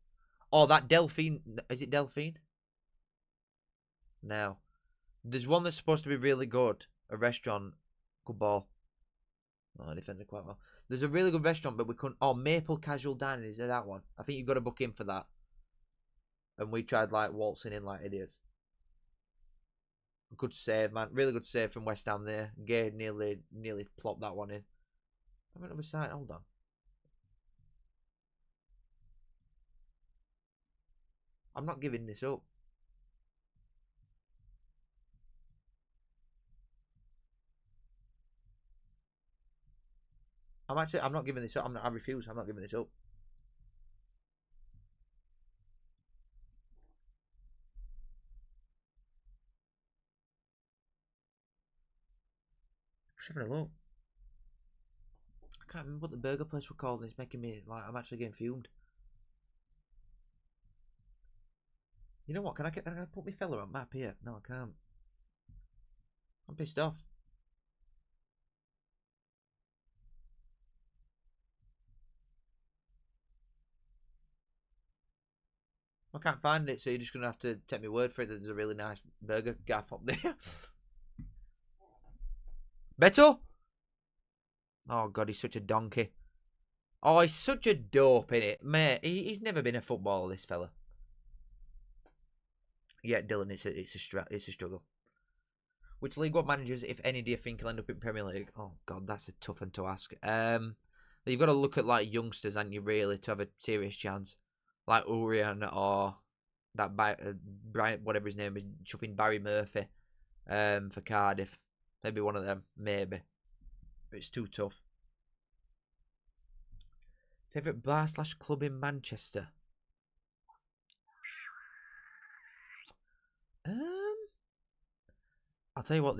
Oh, that Delphine. Is it Delphine? No. There's one that's supposed to be really good. A restaurant. Good ball. Oh, I defended quite well. There's a really good restaurant, but we couldn't. Oh, Maple Casual Dining. Is it that one? I think you've got to book in for that. And we tried like waltzing in like idiots. Good save, man. Really good save from West Ham there. Gay nearly plopped that one in. I'm on the other side. Hold on. I'm not giving this up. I'm not giving this up. I refuse. I'm not giving this up. Just having a look. I can't remember what the burger place were called, and it's making me like I'm actually getting fumed. You know what? Can I put my fella on map here? No, I can't. I'm pissed off. I can't find it, so you're just gonna have to take my word for it that there's a really nice burger gaff up there. Beto? Oh god, he's such a donkey. Oh, he's such a dope, innit? Mate, he's never been a footballer, this fella. Yeah, Dylan, it's a struggle. Which League One managers, if any, do you think will end up in Premier League? Oh god, that's a tough one to ask. You've got to look at like youngsters, haven't you, really, to have a serious chance. Like Urian or that Brian, whatever his name is, chuffing Barry Murphy for Cardiff. Maybe one of them, maybe. But it's too tough. Favourite bar / club in Manchester? I'll tell you what.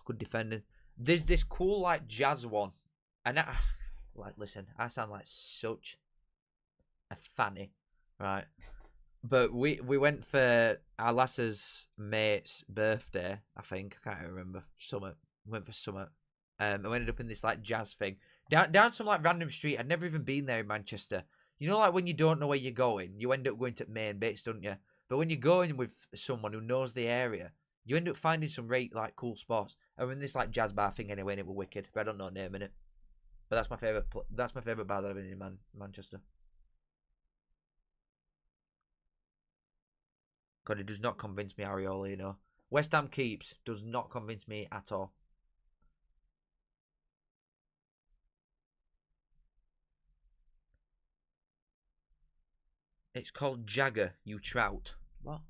Good defending. There's this cool like jazz one, and like listen, I sound like such a fanny, right? But we went for our lass's mate's birthday. I think I can't remember. Summer went for summer. And we ended up in this like jazz thing down some like random street. I'd never even been there in Manchester. You know, like when you don't know where you're going, you end up going to main bits, don't you? But when you're going with someone who knows the area, you end up finding some great like cool spots. And we're in this like jazz bar thing anyway, and it was wicked. But I don't know the name in it. But that's my favorite. That's my favorite bar that I've been in Manchester. God, it does not convince me, Areola. You know, West Ham keeps does not convince me at all. It's called Jagger, you trout. What?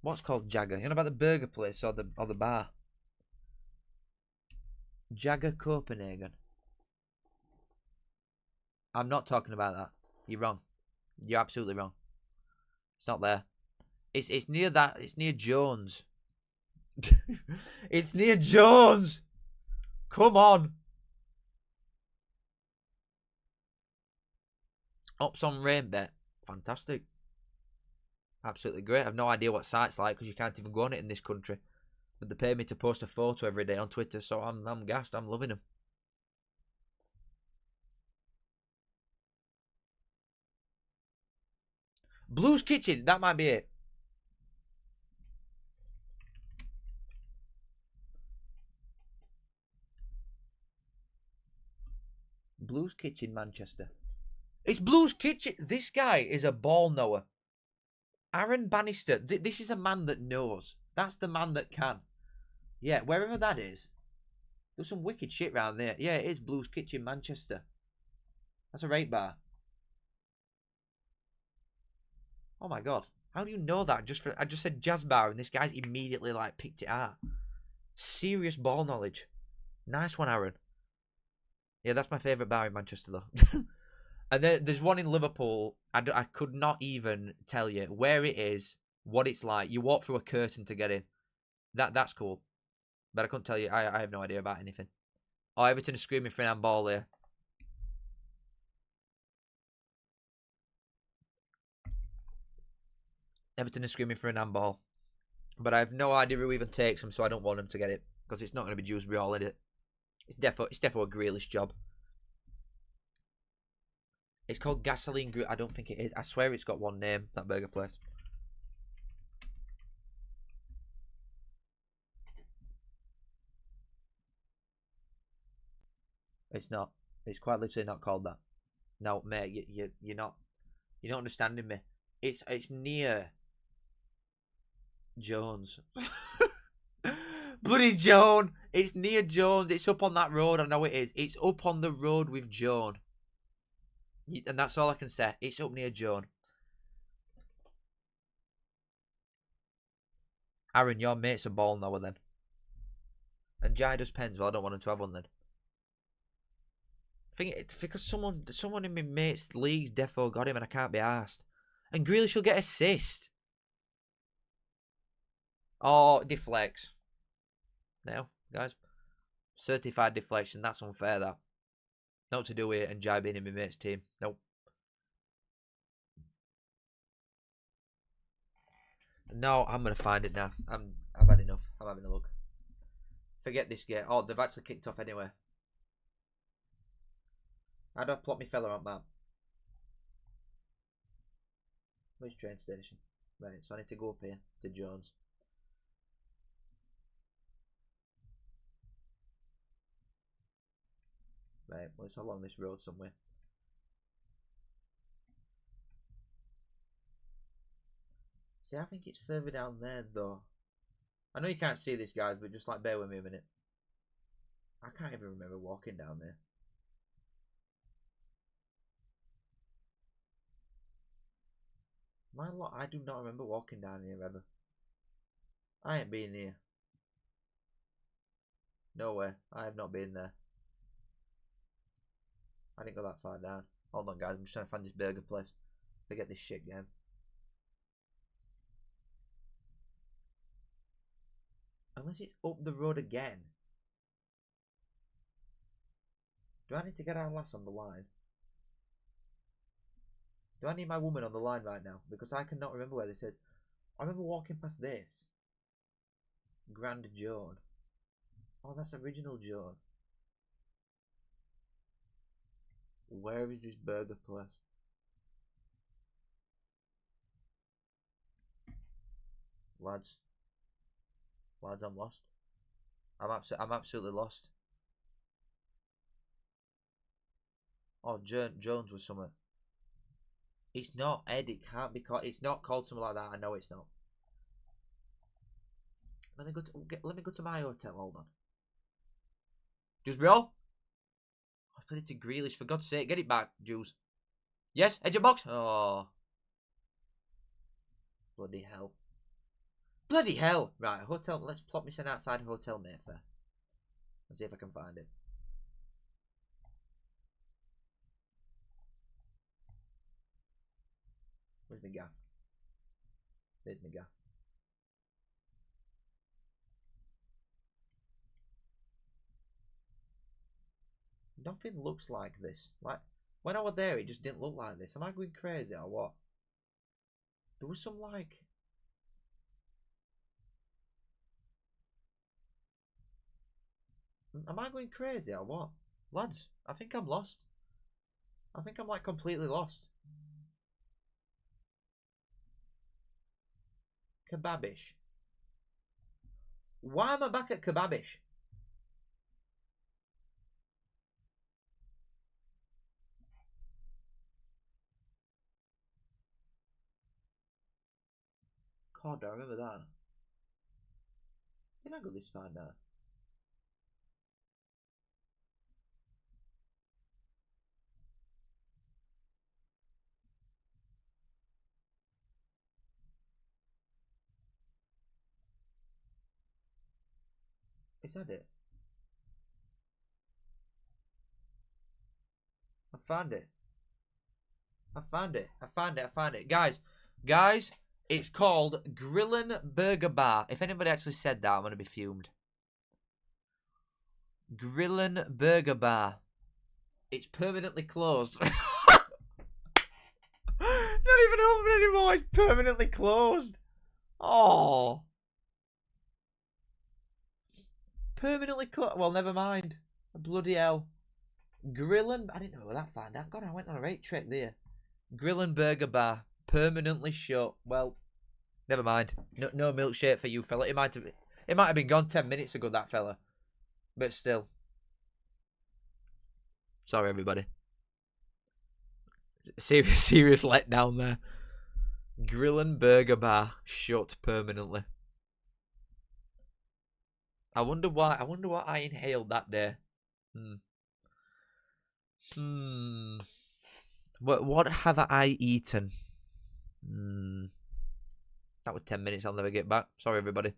What's called Jagger? You know about the burger place or the bar? Jagger Copenhagen. I'm not talking about that. You're wrong. You're absolutely wrong. It's not there. It's near that. It's near Jones. It's near Jones. Come on. Ops on Rainbet. Fantastic. Absolutely great. I have no idea what site's like because you can't even go on it in this country. But they pay me to post a photo every day on Twitter, so I'm gassed. I'm loving them. Blues Kitchen. That might be it. Blues Kitchen, Manchester. It's Blues Kitchen. This guy is a ball knower. Aaron Bannister. This is a man that knows. That's the man that can. Yeah, wherever that is. There's some wicked shit around there. Yeah, it is Blues Kitchen, Manchester. That's a rate bar. Oh my god. How do you know that? I just said jazz bar and this guy's immediately like picked it out. Serious ball knowledge. Nice one, Aaron. Yeah, that's my favourite bar in Manchester though. And there's one in Liverpool. I could not even tell you where it is, what it's like. You walk through a curtain to get in. That's cool. But I couldn't tell you. I have no idea about anything. Oh, Everton is screaming for an handball there. Everton is screaming for an handball. But I have no idea who even takes them, so I don't want them to get it. Because it's not going to be Dewsbury Hall, is it? It's defo a Grealish job. It's called Gasoline Group. I don't think it is. I swear it's got one name, that burger place. It's not. It's quite literally not called that. No, mate, you're not understanding me. It's near Jones. Bloody Joan. It's near Jones. It's up on that road. I know it is. It's up on the road with Joan. And that's all I can say. It's up near Joan. Aaron, your mate's a ball now and then. And Jai does pens. Well, I don't want him to have one then. Because someone in my mate's league's defo got him and I can't be arsed. And Grealish will get assist. Oh, deflects. Now, guys. Certified deflection. That's unfair, that. Not to do with it and Jai being in my mate's team. Nope. No, I'm going to find it now. I've had enough. I'm having a look. Forget this game. Oh, they've actually kicked off anyway. How do I plot my fella on map? Where's train station? Right, so I need to go up here to Jones. Right, well, it's along this road somewhere. See, I think it's further down there, though. I know you can't see this, guys, but just like bear with me a minute. I can't even remember walking down there. I do not remember walking down here ever. I ain't been here. No way. I have not been there. I didn't go that far down. Hold on, guys. I'm just trying to find this burger place. Forget this shit game. Unless it's up the road again. Do I need to get our lass on the line? Do I need my woman on the line right now? Because I cannot remember where this is. I remember walking past this. Grand Joan. Oh, that's original Joan. Where is this burger place? Lads, I'm lost. I'm absolutely lost. Oh, Jones was somewhere. It's not Ed. It can't be called. It's not called something like that. I know it's not. Let me go to my hotel. Hold on. Juice, bro. I put it to Grealish. For God's sake, get it back, Juice. Yes, edge of box. Oh, bloody hell. Bloody hell. Right, hotel. Let's plot me outside Hotel Mayfair. Let's see if I can find it. Where's my gaff? There's my gaff. Nothing looks like this. Like, when I was there, it just didn't look like this. Am I going crazy or what? There was some, like... Am I going crazy or what? Lads, I think I'm lost. I think I'm, like, completely lost. Kebabish. Why am I back at Kebabish? God, I remember that. Did I go this far now? Is that it? I found it. I found it. I found it. I found it. Guys, it's called Grillen Burger Bar. If anybody actually said that, I'm going to be fumed. Grillen Burger Bar. It's permanently closed. Not even open anymore. It's permanently closed. Oh. Permanently closed. Well, never mind. Bloody hell. Grillen. I didn't know that far down. God, I went on a rate trip there. Grillen Burger Bar permanently shut. Well, never mind. No milkshake for you, fella. It might have been gone 10 minutes ago, that fella. But still. Sorry, everybody. Serious letdown there. Grillen Burger Bar shut permanently. I wonder why. I wonder what I inhaled that day. What have I eaten? That was 10 minutes. I'll never get back. Sorry, everybody.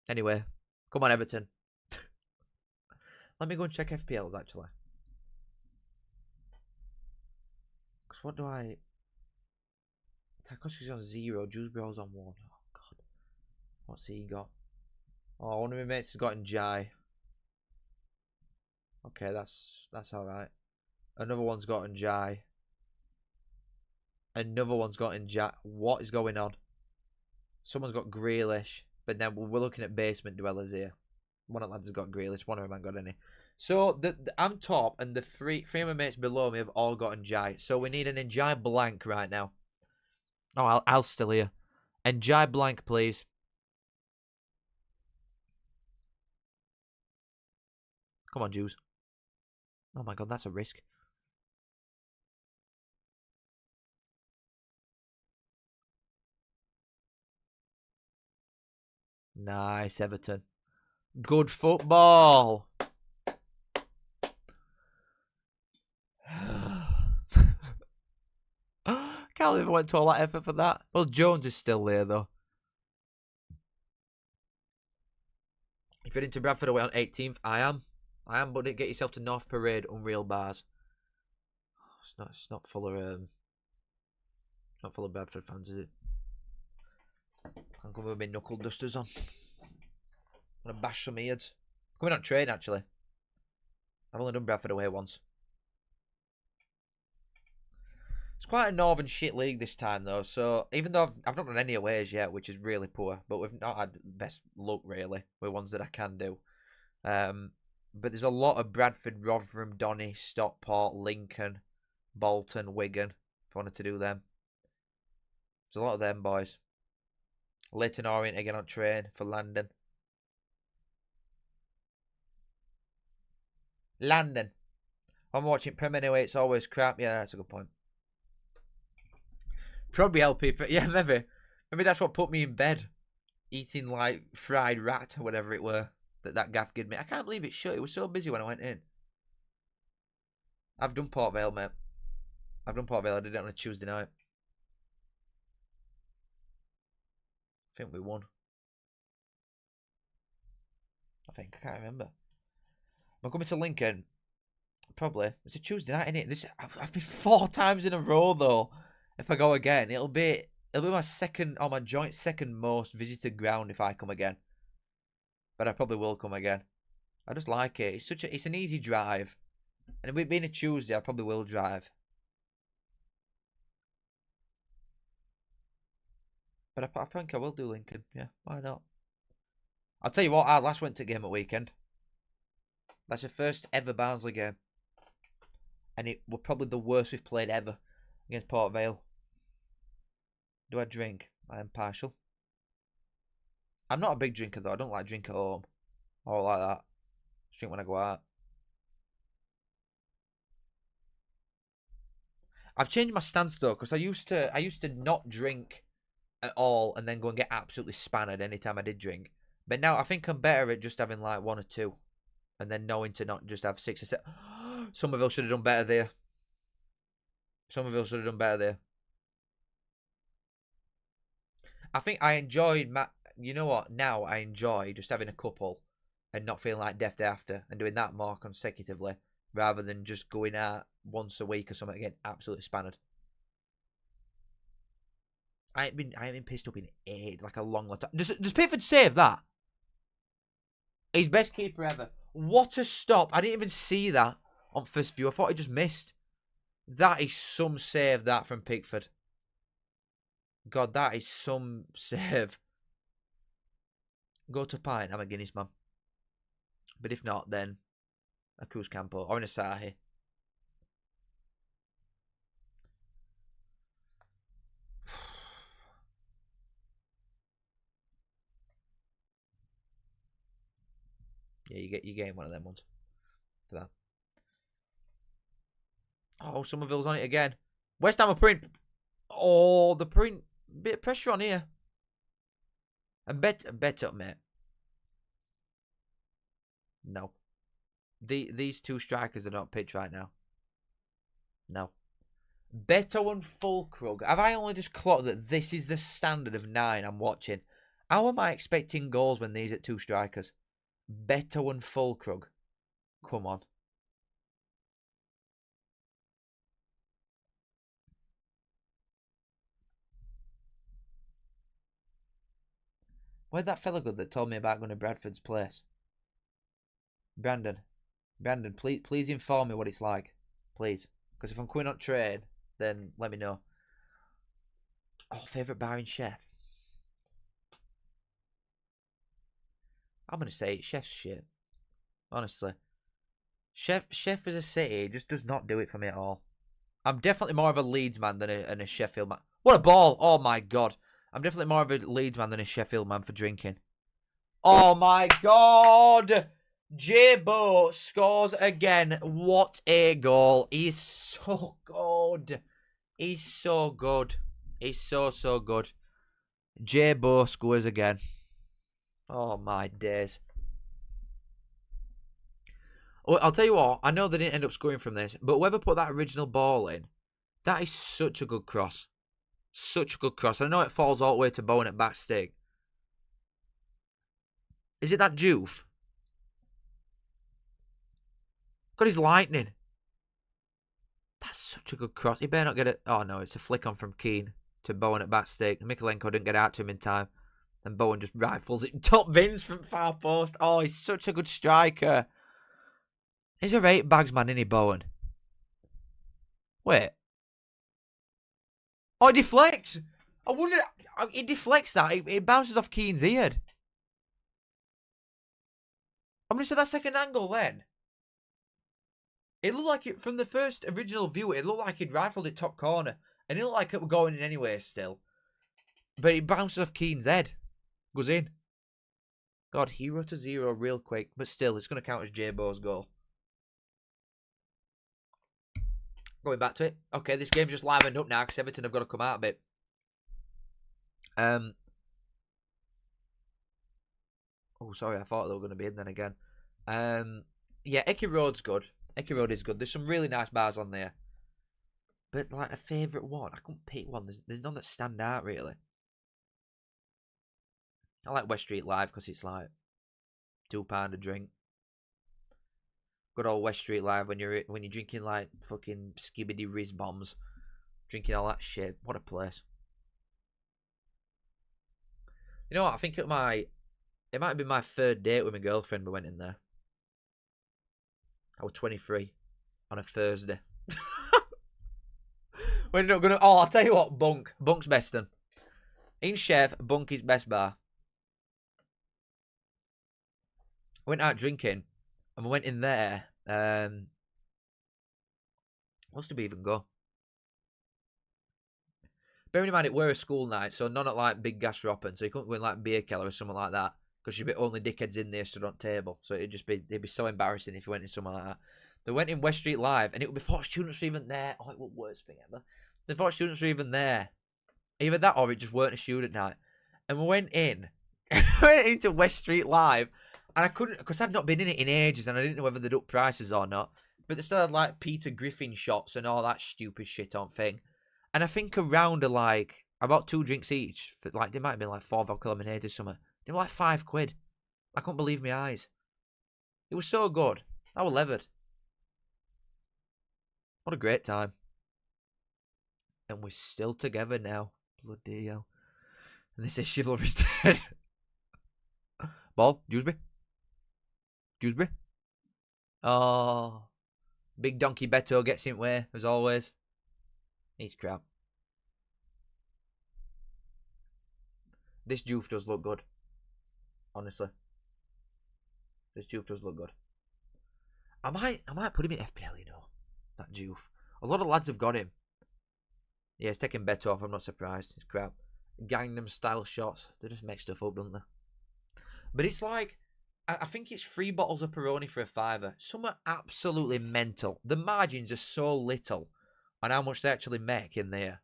Anyway, come on, Everton. Let me go and check FPLs, actually. Because what do I... Tarkovsky's on 0. Dewsbury's on 1. Oh, God. What's he got? Oh, one of my mates has got in Jai. Okay, that's alright. Another one's got in Jai. Another one's got in Jai. What is going on? Someone's got Grealish. But then we're looking at basement dwellers here. One of the lads has got Grealish. One of them hasn't got any. So I'm top, and the three of my mates below me have all got Njai. So we need an Njai blank right now. Oh, I'll still here. Njai blank, please. Come on, Jews. Oh my God, that's a risk. Nice, Everton. Good football. Can't believe I went to all that effort for that. Well, Jones is still there, though. If you're into Bradford away on 18th, I am, but get yourself to North Parade, Unreal Bars. It's not full of Bradford fans, is it? I'm going with my knuckle dusters on. I'm going to bash some ears. Coming on train, actually. I've only done Bradford away once. It's quite a northern shit league this time, though. So even though I've not done any aways yet, which is really poor, but we've not had best luck really with ones that I can do. But there's a lot of Bradford, Rotherham, Donny, Stockport, Lincoln, Bolton, Wigan. If I wanted to do them, there's a lot of them boys. Leighton Orient again on train for London. London. I'm watching Prem anyway. It's always crap. Yeah, that's a good point. Probably LP. Yeah, maybe. Maybe that's what put me in bed. Eating like fried rat or whatever it were that gaff gave me. I can't believe it shut. It was so busy when I went in. I've done Port Vale, mate. I've done Port Vale. I did it on a Tuesday night. I think we won. I can't remember. I'm coming to Lincoln. Probably. It's a Tuesday night, innit? I've been 4 times in a row though. If I go again, it'll be my second or my joint second most visited ground if I come again. But I probably will come again. I just like it. It's an easy drive. And it being a Tuesday, I probably will drive. But I think I will do Lincoln. Yeah, why not? I'll tell you what, I last went to a game at weekend. That's the first ever Barnsley game. And it was probably the worst we've played ever against Port Vale. Do I drink? I am partial. I'm not a big drinker though. I don't like drink at home. Or like that. Just drink when I go out. I've changed my stance though, because I used to not drink at all and then go and get absolutely spanned anytime I did drink. But now I think I'm better at just having like 1 or 2. And then knowing to not just have 6 or 7. Somerville should have done better there. Somerville should have done better there. I think I enjoyed you know what? Now I enjoy just having a couple and not feeling like death after and doing that more consecutively rather than just going out once a week or something again absolutely spanned. I ain't been pissed up in like a long time. Does Pickford save that? He's best keeper ever. What a stop. I didn't even see that on first view. I thought he just missed. That is some save, that, from Pickford. God, that is some save. Go to Pine. I'm a Guinness man. But if not, then a Cruz Campo or an Asahi. Yeah, you get one of them ones for that. Oh, Somerville's on it again. West Ham a print. Oh, the print. Bit of pressure on here. And bet up, mate. No. These two strikers are not pitched right now. No. Beto and Fulkrug. Have I only just clocked that this is the standard of 9 I'm watching? How am I expecting goals when these are two strikers? Beto and Fulkrug. Come on. Where'd that fella go that told me about going to Bradford's place? Brandon, please inform me what it's like. Please. Because if I'm coming on train, then let me know. Oh, favourite bar in Chef? I'm going to say Chef's shit. Honestly. Chef as a city just does not do it for me at all. I'm definitely more of a Leeds man than a Sheffield man. What a ball! Oh my god. I'm definitely more of a Leeds man than a Sheffield man for drinking. Oh my god! J-Bo scores again. What a goal. He's so good. He's so good. He's so good. J-Bo scores again. Oh my days. Oh, I'll tell you what, I know they didn't end up scoring from this, but whoever put that original ball in, that is such a good cross. Such a good cross. I know it falls all the way to Bowen at back stick. Is it that Juve? God, he's lightning. That's such a good cross. He better not get it. Oh no, it's a flick on from Keane to Bowen at back stick. Mikolenko didn't get out to him in time. And Bowen just rifles it. Top bins from far post. Oh, he's such a good striker. He's a 8 bags man, isn't he, Bowen? Wait. Oh, it deflects. I wonder. It deflects that. It bounces off Keane's ear. I'm going to say that second angle then. It looked like it, from the first original view, it looked like he'd rifled it top corner. And it looked like it was going in anyway still. But it bounces off Keane's head. Goes in. God, 0-0 real quick. But still, it's going to count as J-Bo's goal. Going back to it. Okay, this game's just livened up now because Everton have got to come out a bit. Oh, sorry, I thought they were going to be in then again. Yeah, Ecky Road's good. Ecky Road is good. There's some really nice bars on there. But, like, a favourite one, I couldn't pick one. There's none that stand out, really. I like West Street Live because it's, like, £2 a drink. Good old West Street Live when you're drinking, like, fucking skibbity Riz bombs. Drinking all that shit. What a place. You know what? I think it might have been my 3rd date with my girlfriend. We went in there. I was 23 on a Thursday. We ended up going to... Oh, I'll tell you what. Bunk's best then. In Chef, Bunk is best bar. Went out drinking. And we went in there. What's to even go? Bearing in mind it were a school night, so none at like Big Gas Roppin, so you couldn't go in like Beer Keller or something like that. Because you'd be only dickheads in there stood on table. So it'd be so embarrassing if you went in somewhere like that. They went in West Street Live, and it would be before students were even there. Oh, it was the worst thing ever. Before students were even there. Either that or it just weren't a student night. And we went in. went into West Street Live, and I couldn't, because I'd not been in it in ages, and I didn't know whether they'd up prices or not. But they still had like Peter Griffin shots and all that stupid shit on thing. And I think around like about 2 drinks each. For, like, they might have been like 4 vodka lemonade or something. They were like £5. I couldn't believe my eyes. It was so good. I was levered. What a great time. And we're still together now. Bloody hell. And this is Chivalry's dead. Ball. Dewsbury. Oh. Big Donkey Beto gets in way, as always. He's crap. This Juve does look good. Honestly. This Juve does look good. I might put him in FPL, you know. That Juve. A lot of lads have got him. Yeah, it's taking bet off. I'm not surprised. It's crap. Gangnam style shots. They just make stuff up, don't they? But it's like, I think it's 3 bottles of Peroni for a £5. Some are absolutely mental. The margins are so little on how much they actually make in there.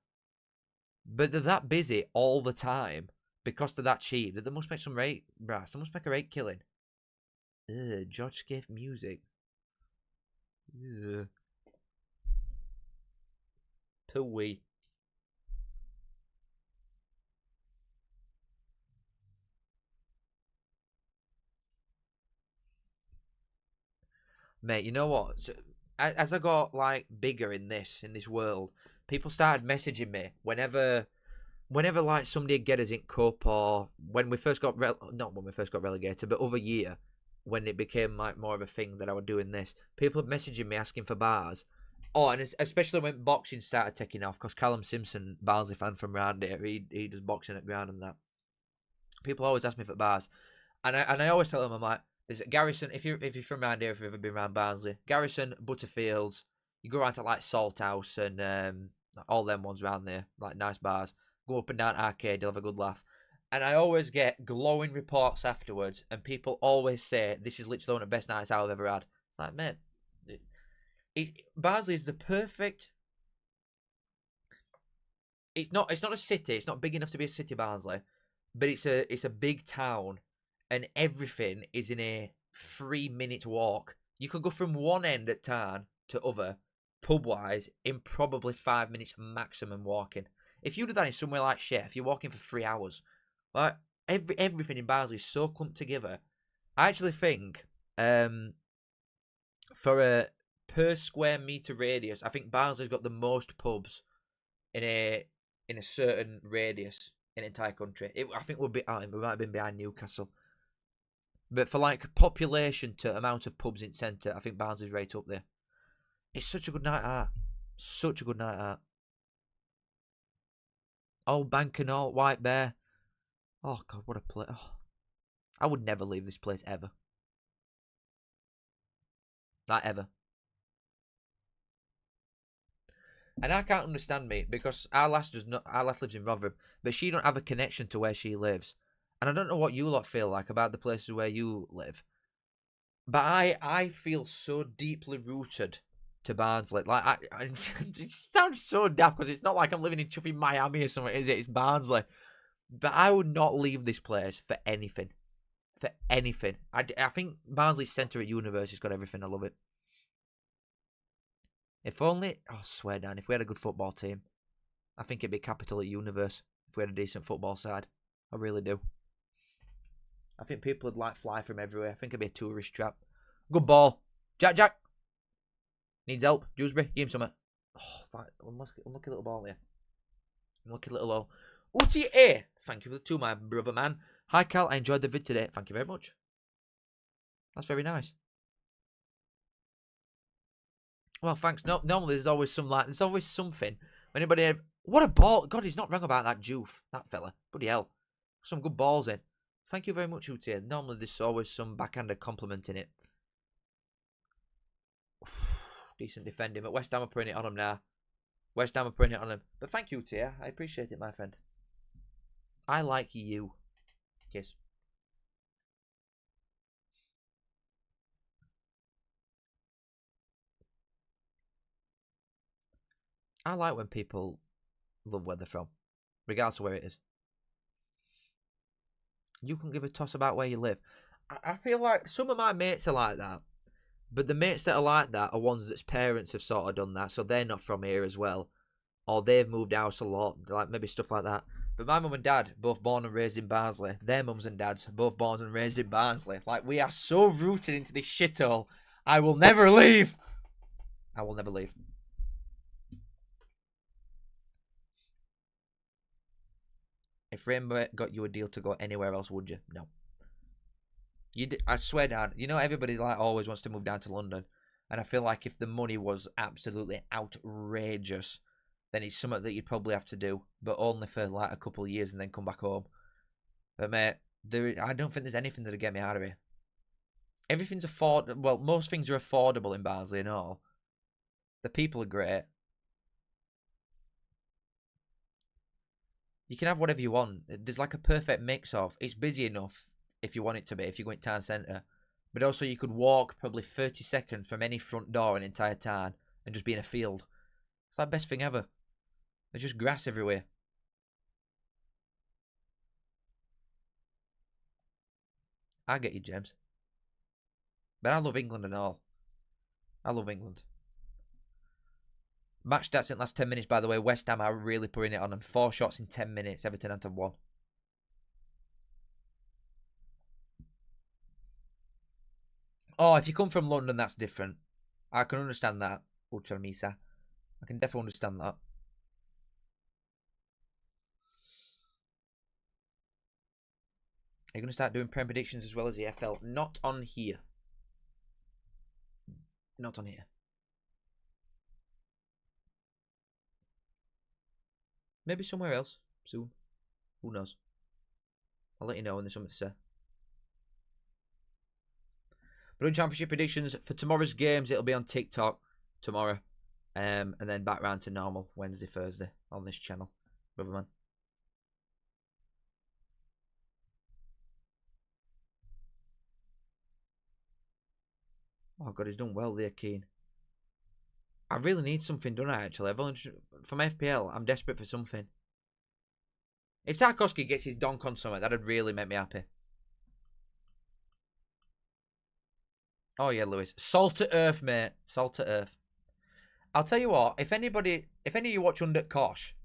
But they're that busy all the time because they're that cheap that they must make some rate, brass. They must make a rate killing. George Skiff music. Ugh. Pooey. Mate, you know what? So, as I got like bigger in this world, people started messaging me whenever like somebody would get us in cup, or when we first got not when we first got relegated, but other year when it became like more of a thing that I was doing this. People were messaging me asking for bars. Oh, and especially when boxing started taking off, because Callum Simpson, Barnsley fan from round here, he does boxing at ground and that. People always ask me for bars, and I always tell them, I'm like, there's Garrison. If you're from around here, if you've ever been around Barnsley, Garrison, Butterfields, you go around to like Salthouse and all them ones around there, like nice bars. Go up and down Arcade, you'll have a good laugh. And I always get glowing reports afterwards, and people always say this is literally one of the best nights I've ever had. It's like, man, Barnsley is the perfect. It's not a city. It's not big enough to be a city, Barnsley, but it's a big town, and everything is in a 3-minute walk. You could go from one end of town to other, pub wise, in probably 5 minutes maximum walking. If you do that in somewhere like Chef, you're walking for 3 hours. Like everything in Barnsley is so clumped together. I actually think for a per square meter radius, I think Barnsley's got the most pubs in a certain radius in the entire country. I think we might have been behind Newcastle. But for like population to amount of pubs in centre, I think Barnsley's right up there. It's such a good night out. Such a good night out. Old Bank and all, White Bear. Oh God, what a place. Oh. I would never leave this place ever. Not ever. And I can't understand, mate, because our lass lives in Rotherham, but she don't have a connection to where she lives. And I don't know what you lot feel like about the places where you live. But I feel so deeply rooted to Barnsley. Like it sounds so daft because it's not like I'm living in chuffy Miami or something, is it? It's Barnsley. But I would not leave this place for anything. For anything. I think Barnsley's centre at Universe has got everything. I love it. If only, oh, swear down, if we had a good football team, I think it'd be capital at Universe if we had a decent football side. I really do. I think people would like fly from everywhere. I think it'd be a tourist trap. Good ball. Jack. Needs help. Dewsbury, give him something. Oh, unlucky little ball here. Unlucky little ball. UTA. Thank you for the 2, my brother man. Hi, Cal. I enjoyed the vid today. Thank you very much. That's very nice. Well, thanks. No, normally there's always there's always something. Anybody what a ball. God, he's not wrong about that Juve, that fella. Bloody hell. Some good balls in. Thank you very much, UTA. Normally there's always some backhanded compliment in it. Decent defending, but West Ham are putting it on him now. West Ham are putting it on him. But thank you, UTA. I appreciate it, my friend. I like you. Kiss. I like when people love where they're from, regardless of where it is. You can give a toss about where you live. I feel like some of my mates are like that. But the mates that are like that are ones that's parents have sort of done that, so they're not from here as well. Or they've moved house a lot, like maybe stuff like that. But my mum and dad, both born and raised in Barnsley. Their mums and dads, both born and raised in Barnsley. Like, we are so rooted into this shithole. I will never leave. I will never leave. If Rainbow got you a deal to go anywhere else, would you? No. I swear down. You know, everybody like always wants to move down to London. And I feel like if the money was absolutely outrageous, then it's something that you'd probably have to do. But only for like a couple of years and then come back home. But mate, I don't think there's anything that'll get me out of here. Everything's affordable. Well, most things are affordable in Barnsley and all. The people are great. You can have whatever you want. There's like a perfect mix of, it's busy enough if you want it to be, if you go in town centre. But also you could walk probably 30 seconds from any front door in the entire town and just be in a field. It's like the best thing ever. There's just grass everywhere. I get you, James. But I love England and all. I love England. Match stats in the last 10 minutes, by the way. West Ham are really putting it on them. 4 shots in 10 minutes. Everton had to 1. Oh, if you come from London, that's different. I can understand that. Ultramisa. I can definitely understand that. Are you going to start doing Prem predictions as well as the EFL? Not on here. Not on here. Maybe somewhere else soon. Who knows? I'll let you know when there's something to say. But on Championship predictions for tomorrow's games, it'll be on TikTok tomorrow. And then back round to normal Wednesday, Thursday on this channel. Brotherman. Oh God, he's done well there, Keane. I really need something done actually. From FPL, I'm desperate for something. If Tarkowski gets his donk on something, that'd really make me happy. Oh yeah, Lewis. Salt to earth, mate. Salt to earth. I'll tell you what, if any of you watch Under Kosh,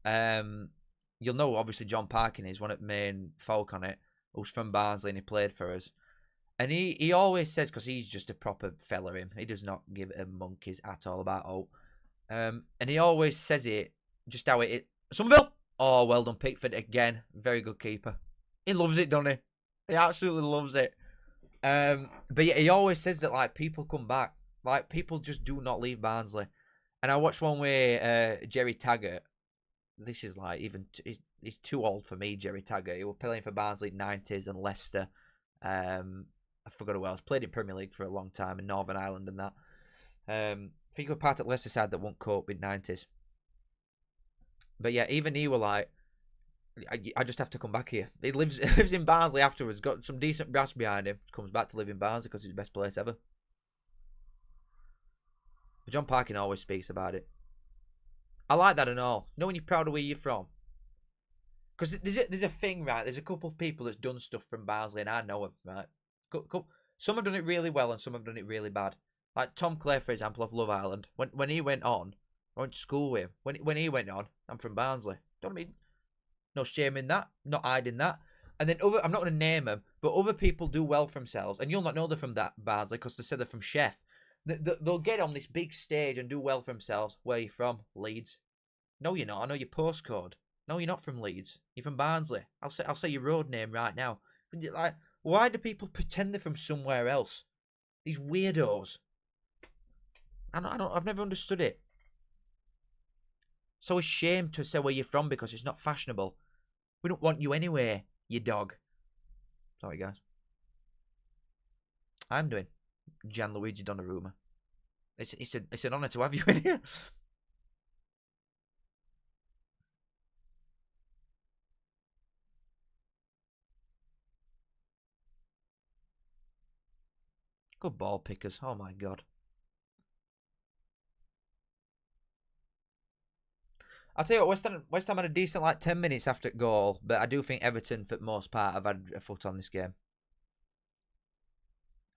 you'll know obviously John Parkin is one of the main folk on it, who's from Barnsley and he played for us. And he always says, because he's just a proper fella, he does not give a monkeys at all about Oat. And he always says it, just how it is. Somerville! Oh, well done, Pickford again. Very good keeper. He loves it, doesn't he? He absolutely loves it. But yeah, he always says that, like, people come back. Like, people just do not leave Barnsley. And I watched one where Jerry Taggart, this is like, even, he's too old for me, Jerry Taggart. He was playing for Barnsley 90s and Leicester. I forgot who else. Played in Premier League for a long time in Northern Ireland and that. I think he was part of Leicester side that won't cope with 90s. But yeah, even he were like, I just have to come back here. He lives in Barnsley afterwards, got some decent brass behind him, comes back to live in Barnsley because it's the best place ever. But John Parkin always speaks about it. I like that and all. You know when you're proud of where you're from? Because there's a thing, right? There's a couple of people that's done stuff from Barnsley and I know them, right? Some have done it really well and some have done it really bad. Like Tom Clay, for example, of Love Island. When he went on, I went to school with him. When he went on, I'm from Barnsley. Don't mean no shame in that, not hiding that. And then I'm not going to name them, but other people do well for themselves, and you'll not know they're from that Barnsley because they said they're from Chef. They'll get on this big stage and do well for themselves. Where are you from? Leeds. No, you're not. I know your postcode. No, you're not from Leeds. You're from Barnsley. I'll say your road name right now. Like, why do people pretend they're from somewhere else? These weirdos. I've never understood it. So ashamed to say where you're from because it's not fashionable. We don't want you anywhere, you dog. Sorry, guys. I'm doing Gianluigi Donnarumma. It's an honour to have you in here. Good ball pickers. Oh my god. I'll tell you what, West Ham had a decent like 10 minutes after goal, but I do think Everton, for the most part, have had a foot on this game.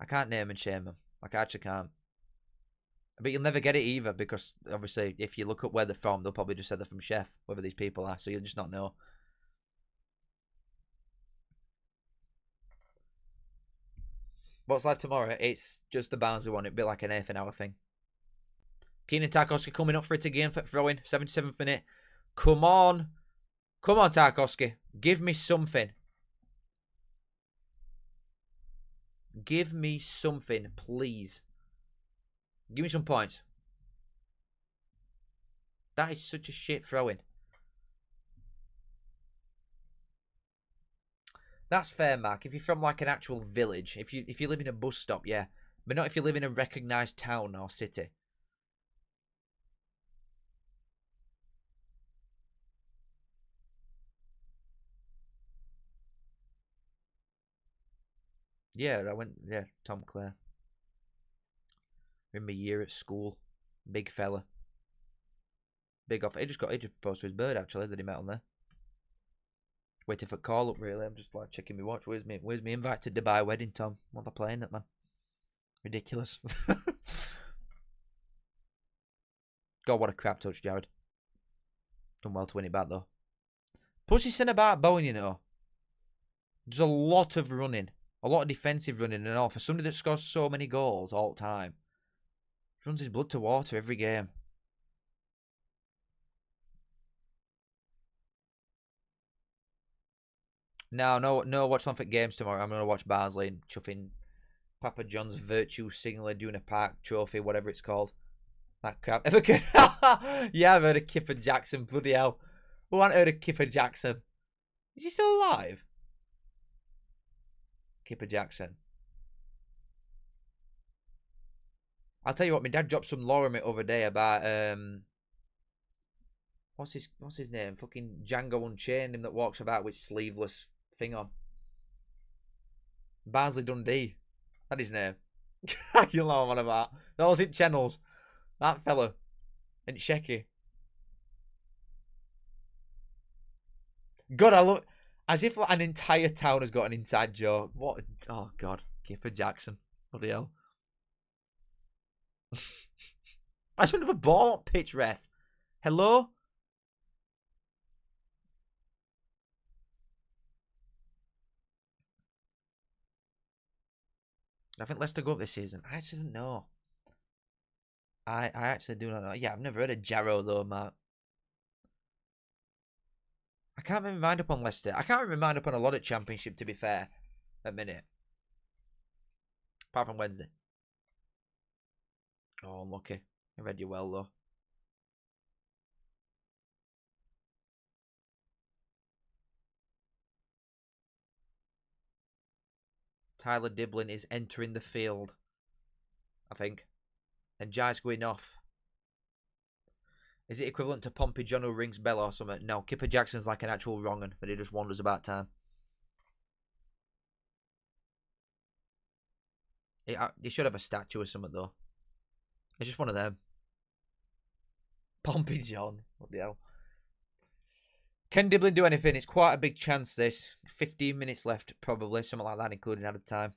I can't name and shame them. Like, I actually can't. But you'll never get it either, because obviously, if you look up where they're from, they'll probably just say they're from Chef, whoever these people are, so you'll just not know. What's live tomorrow? It's just the Barnsley one. It'll be like an eighth an hour thing. Keenan Tarkowski coming up for it again for throwing. 77th minute. Come on. Come on, Tarkowski. Give me something. Give me something, please. Give me some points. That is such a shit throwing. That's fair, Mark. If you're from like an actual village, if you live in a bus stop, yeah, but not if you live in a recognised town or city. Yeah, I went. Yeah, Tom Clare. In my year at school, big fella, big off. He just proposed to his bird actually that he met on there. Waiting for call up really. I'm just like checking my watch. Where's me invite to Dubai wedding, Tom? What are they playing that, man? Ridiculous. God, what a crap touch, Jared. Done well to win it back though. Plus he's centre back Bowen, you know. There's a lot of running. A lot of defensive running and all. For somebody that scores so many goals all the time. Runs his blood to water every game. No Watchalong for games tomorrow. I'm going to watch Barnsley and chuffing Papa John's Virtue Signaler doing a park trophy, whatever it's called. That crap. Yeah, I've heard of Kipper Jackson. Bloody hell. Who hasn't heard of Kipper Jackson? Is he still alive? Kipper Jackson. I'll tell you what, my dad dropped some lore on me the other day about what's his name? Fucking Django Unchained, him that walks about with sleeveless thing on. Barnsley Dundee. That's his name. You'll know what I'm about. Those in channels. That fella. And Shecky. God, I look as if like an entire town has got an inside joke. What? Oh God, Kipper Jackson. Bloody hell. I shouldn't have a ball on pitch, ref. Hello? I think Leicester go up this season. I actually don't know. I actually do not know. Yeah, I've never heard of Jarrow though, Matt. I can't remember mind up on Leicester. I can't remember mind up on a lot of Championship, to be fair, at minute. Apart from Wednesday. Oh, unlucky. I read you well, though. Tyler Diblin is entering the field, I think. And Jai's going off. Is it equivalent to Pompey John who rings bell or something? No, Kipper Jackson's like an actual wrong'un, but he just wanders about town. He should have a statue or something, though. It's just one of them. Pompey John. What the hell? Can Diblin do anything? It's quite a big chance, this. 15 minutes left, probably. Something like that, including added time.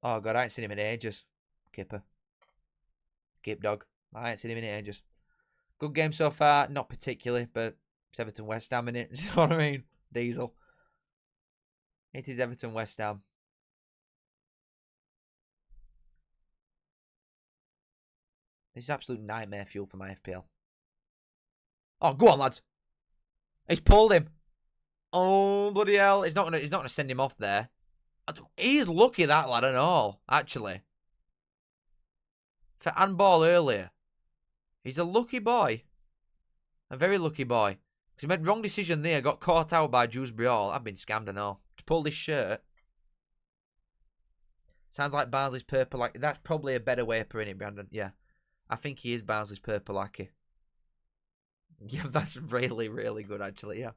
Oh, God, I ain't seen him in ages. Kipper. Kip dog. I ain't seen him in ages. Good game so far. Not particularly, but it's Everton West Ham in it. You know what I mean? Diesel. It is Everton West Ham. This is absolute nightmare fuel for my FPL. Oh, go on, lads. He's pulled him. Oh, bloody hell. He's not gonna send him off there. He's lucky, that lad, and all, actually. For handball earlier. He's a lucky boy. A very lucky boy. Because he made wrong decision there. Got caught out by Dewsbury Hall. I've been scammed and all. To pull this shirt. Sounds like Barnsley's purple like. That's probably a better way of putting it, Brandon. Yeah. I think he is Barnsley's purple lackey. Yeah, that's really, really good, actually, yeah.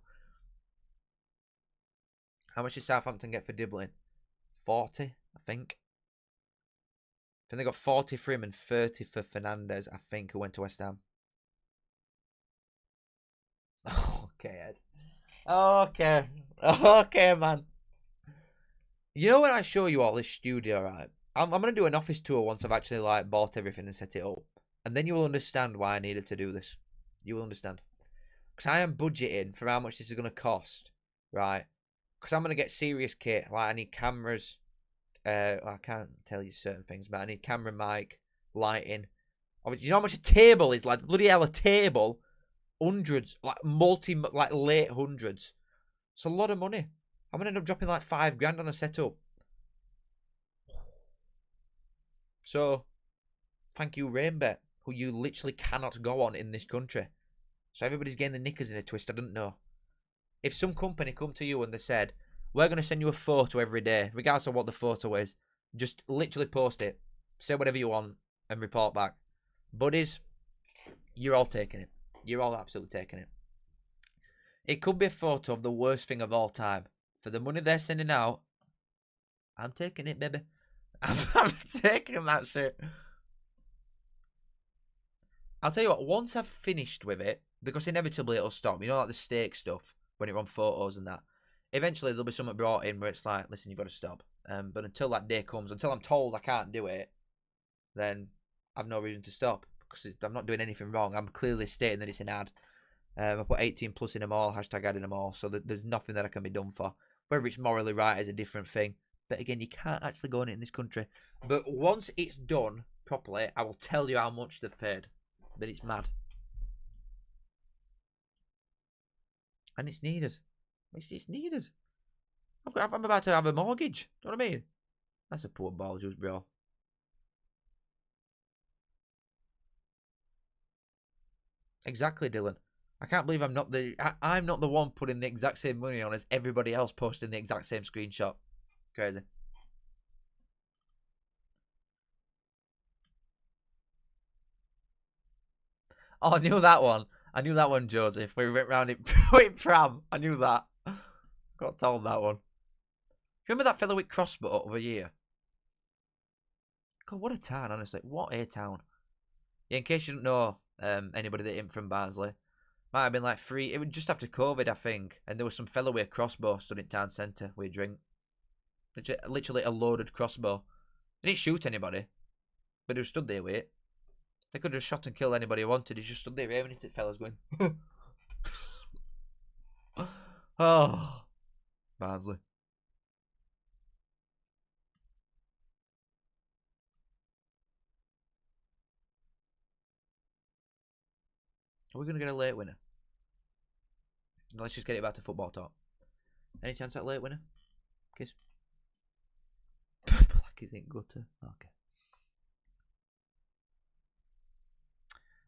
How much did Southampton get for Diblin? 40, I think. Then they got 40 for him and 30 for Fernandez, I think, who went to West Ham. Okay, Ed. Okay. Okay, man. You know when I show you all this studio, right? I'm going to do an office tour once I've actually like bought everything and set it up. And then you will understand why I needed to do this. You will understand. Because I am budgeting for how much this is going to cost, right? Because I'm going to get serious kit. Like, I need cameras. I can't tell you certain things, but I need camera, mic, lighting. You know how much a table is? Like, bloody hell, a table. Hundreds. Like, like, late hundreds. It's a lot of money. I'm going to end up dropping like $5,000 on a setup. So, thank you, Rainbet, who you literally cannot go on in this country. So everybody's getting the knickers in a twist. I didn't know. If some company come to you and they said, we're going to send you a photo every day, regardless of what the photo is, just literally post it, say whatever you want, and report back. Buddies, you're all taking it. You're all absolutely taking it. It could be a photo of the worst thing of all time. For the money they're sending out, I'm taking it, baby. I'm taking that shit. I'll tell you what, once I've finished with it, because inevitably it'll stop, you know, like the steak stuff, when you're on photos and that, eventually there'll be something brought in where it's like, listen, you've got to stop. But until that day comes, until I'm told I can't do it, then I've no reason to stop, because I'm not doing anything wrong. I'm clearly stating that it's an ad. I put 18 plus in them all, hashtag ad in them all, so there's nothing that I can be done for. Whether it's morally right is a different thing. But again, you can't actually go on it in this country. But once it's done properly, I will tell you how much they've paid. But it's mad. And it's needed. It's needed. I'm about to have a mortgage. Do you know what I mean? That's a poor ball juice, bro. Exactly, Dylan. I can't believe I'm not the one putting the exact same money on as everybody else posting the exact same screenshot. Crazy. Oh, I knew that one. I knew that one, Joseph. We went round it with Pram. I knew that. Got told that one. Remember that fellow with crossbow over here? God, what a town, honestly. What a town. Yeah, in case you don't know, anybody that ain't from Barnsley, might have been like free. It was just after COVID, I think. And there was some fellow with a crossbow stood in town centre with a drink. Literally a loaded crossbow. They didn't shoot anybody, but he was stood there with it. They could have shot and killed anybody who wanted. He's just stood there aiming at it, fellas, going. Oh, Barnsley. Are we going to get a late winner? Let's just get it back to football talk. Any chance at late winner? Kiss. Black isn't gutter. Okay.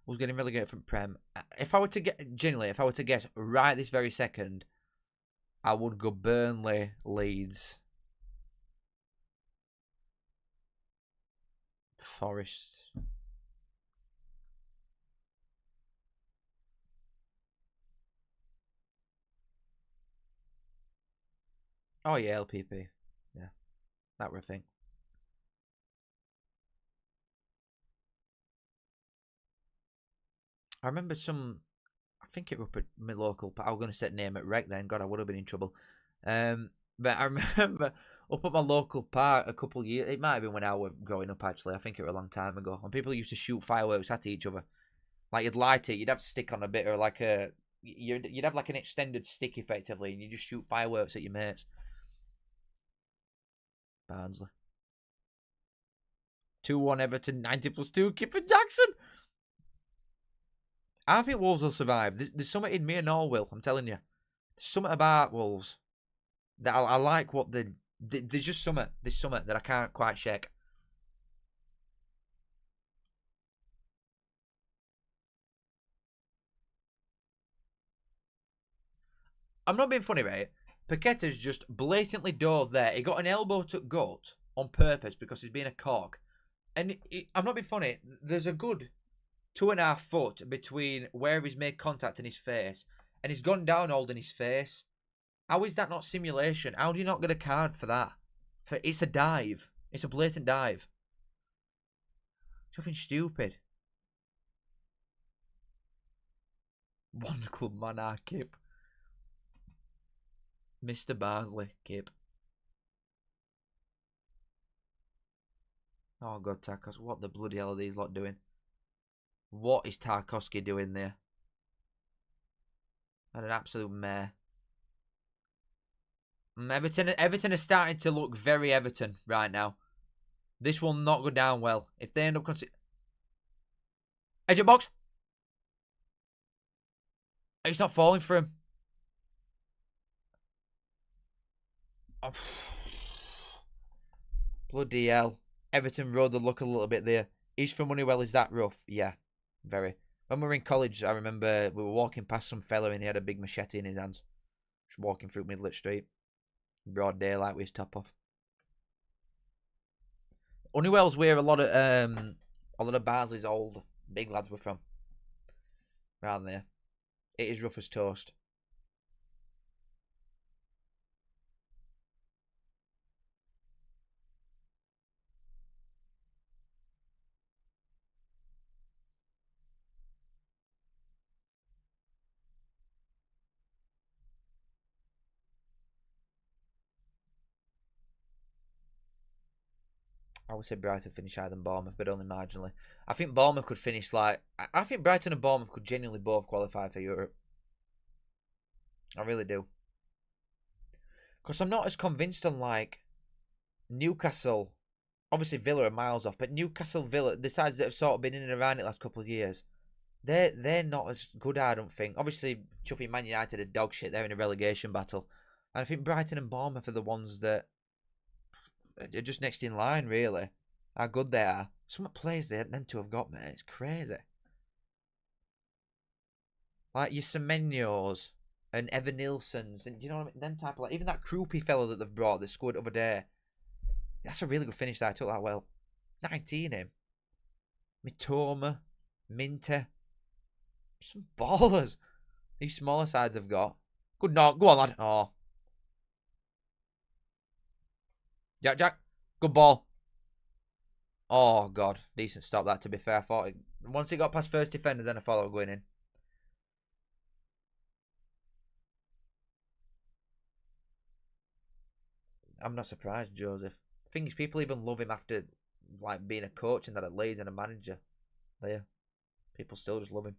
Who's getting relegated from Prem? If I were to get, genuinely, if I were to guess right this very second, I would go Burnley, Leeds, Forest. Oh yeah, LPP. Yeah, that were a thing. I remember I think it was up at my local, I was going to set name at Rec then. God, I would have been in trouble. But I remember up at my local park a couple of years, it might have been when I was growing up actually, I think it was a long time ago, and people used to shoot fireworks at each other. Like you'd light it, you'd have to stick on a bit, or like you'd have like an extended stick effectively, and you just shoot fireworks at your mates. Barnsley. 2-1 Everton, 90+2, Kipper Jackson. I think Wolves will survive. There's something in me and all will, I'm telling you. There's something about Wolves that I like what there's just something. There's something that I can't quite shake. I'm not being funny, right? Paqueta's just blatantly dove there. He got an elbow to gut on purpose because he's being a cock. And I'm not being funny. There's a good 2.5 foot between where he's made contact and his face, and he's gone down holding his face. How is that not simulation? How do you not get a card for that? It's a dive. It's a blatant dive. Something stupid. One club man, Kip. Mr. Barnsley, Kip. Oh God, Tarkos, what the bloody hell are these lot doing? What is Tarkowski doing there? And an absolute mare. Everton are starting to look very Everton right now. This will not go down well. If they end up edge of box. It's not falling for him. Oh. Bloody hell. Everton rode the luck a little bit there. East for money, well, is that rough? Yeah, very. When we were in college, I remember we were walking past some fella and he had a big machete in his hands. Just walking through Midlet Street. Broad daylight with his top off. Honeywell's where a lot of Barnsley's old big lads were from. Around there. It is rough as toast. I would say Brighton finish higher than Bournemouth, but only marginally. I think Bournemouth could finish like... I think Brighton and Bournemouth could genuinely both qualify for Europe. I really do. Because I'm not as convinced on like Newcastle. Obviously Villa are miles off, but Newcastle, Villa, the sides that have sort of been in and around it last couple of years, they're not as good, I don't think. Obviously, Chuffy Man United are dog shit. They're in a relegation battle. And I think Brighton and Bournemouth are the ones that are just next in line, really. How good they are. Some players them two have got, mate. It's crazy. Like your Semenyos and Evan Nilssons, and you know what I mean? Them type of, like, even that Croupy fella that they've brought that scored over there. That's a really good finish there. I took that well. 19 him. Mitoma, Minter. Some ballers. These smaller sides have got. Good knock. Go on, lad. Oh. Jack. Good ball. Oh, God. Decent stop that, to be fair. I thought once it got past first defender, then I thought I was going in. I'm not surprised, Joseph. The thing is, people even love him after like being a coach and that at Leeds and a manager. There. People still just love him.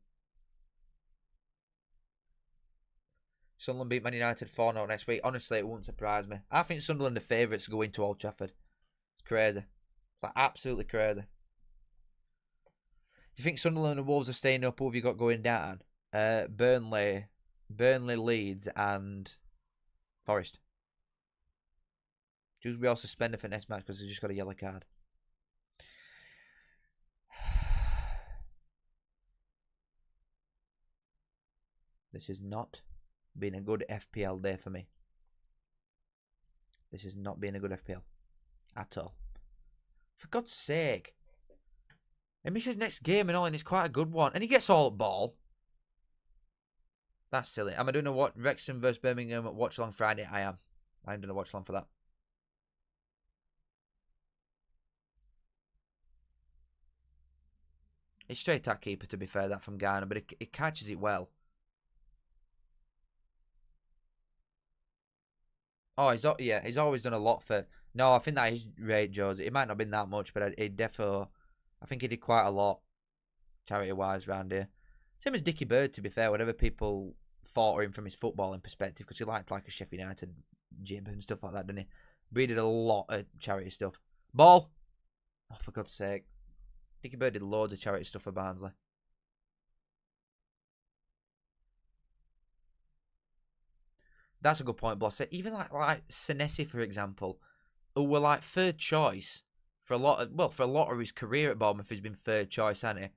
Sunderland beat Man United 4-0 next week. Honestly, it wouldn't surprise me. I think Sunderland are favourites to go into Old Trafford. It's crazy. It's like absolutely crazy. You think Sunderland and Wolves are staying up? Who have you got going down? Burnley, Leeds, and Forest. Just be all suspended for next match because they just got a yellow card. This has not been a good FPL day for me. This has not been a good FPL at all. For God's sake. He misses next game and all, and it's quite a good one. And he gets all at ball. That's silly. Am I doing a what? Wrexham versus Birmingham at Watchalong Friday? I am. I'm doing a Watchalong for that. It's straight at keeper, to be fair, that from Ghana, but it catches it well. Oh, he's always done a lot for... No, I think that is right, Josie. It might not have been that much, but it definitely... I think he did quite a lot charity-wise around here. Same as Dickie Bird, to be fair, whatever people thought of him from his footballing perspective, because he liked like a Sheffield United jib and stuff like that, didn't he? But he did a lot of charity stuff. Ball! Oh, for God's sake. Dickie Bird did loads of charity stuff for Barnsley. That's a good point, Bloss. Even like Senesi, for example, who were like third choice for a lot of his career at Bournemouth, he's been third choice, hasn't he?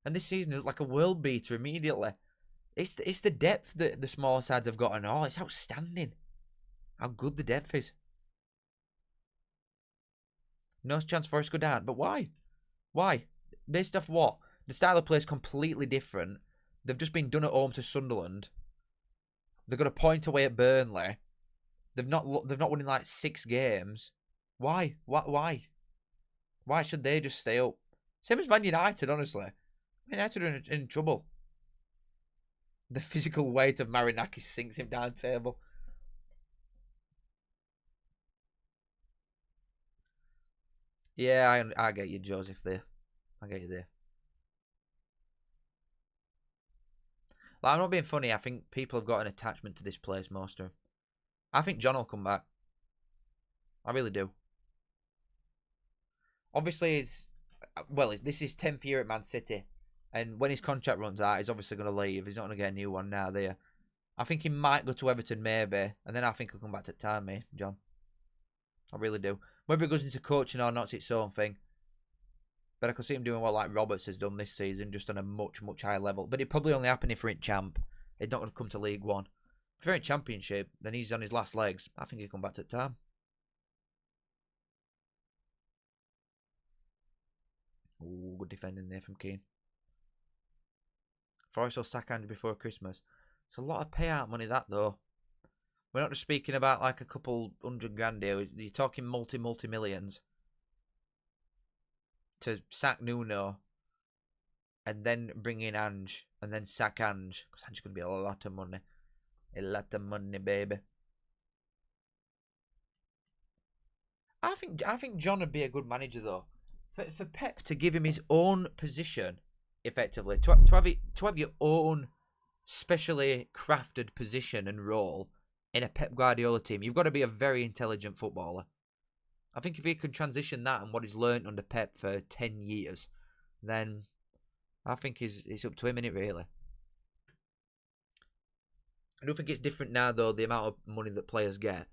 And this season is like a world beater immediately. It's the depth that the smaller sides have got and all. It's outstanding how good the depth is. No chance for us to go down, but why? Why? Based off what? The style of play is completely different. They've just been done at home to Sunderland. They've got a point away at Burnley. They've not won in like 6 games. Why? Why? Why should they just stay up? Same as Man United, honestly. Man United are in trouble. The physical weight of Marinakis sinks him down table. Yeah, I get you, Joseph, there. I get you there. Like, I'm not being funny. I think people have got an attachment to this place, most of them. I think John will come back. I really do. Obviously, this is 10th year at Man City. And when his contract runs out, he's obviously going to leave. He's not going to get a new one now, there. I think he might go to Everton, maybe. And then I think he'll come back to town, mate, John. I really do. Whether he goes into coaching or not, it's its own thing. But I could see him doing what like Roberts has done this season, just on a much, much higher level. But it probably only happened if we're in champ. It's not going to come to League One. If you're in Championship, then he's on his last legs. I think he'll come back to the time. Ooh, good defending there from Keane. Forrest will sack Andy before Christmas. It's a lot of payout money, that, though. We're not just speaking about like a couple $100,000 here. You're talking multi-millions. To sack Nuno. And then bring in Ange. And then sack Ange. Because Ange's going to be a lot of money. A lot of money, baby. I think John would be a good manager, though. For Pep to give him his own position, effectively. To have your own specially crafted position and role in a Pep Guardiola team, you've got to be a very intelligent footballer. I think if he could transition that and what he's learned under Pep for 10 years, then I think it's up to him, innit, really. I don't think it's different now, though, the amount of money that players get.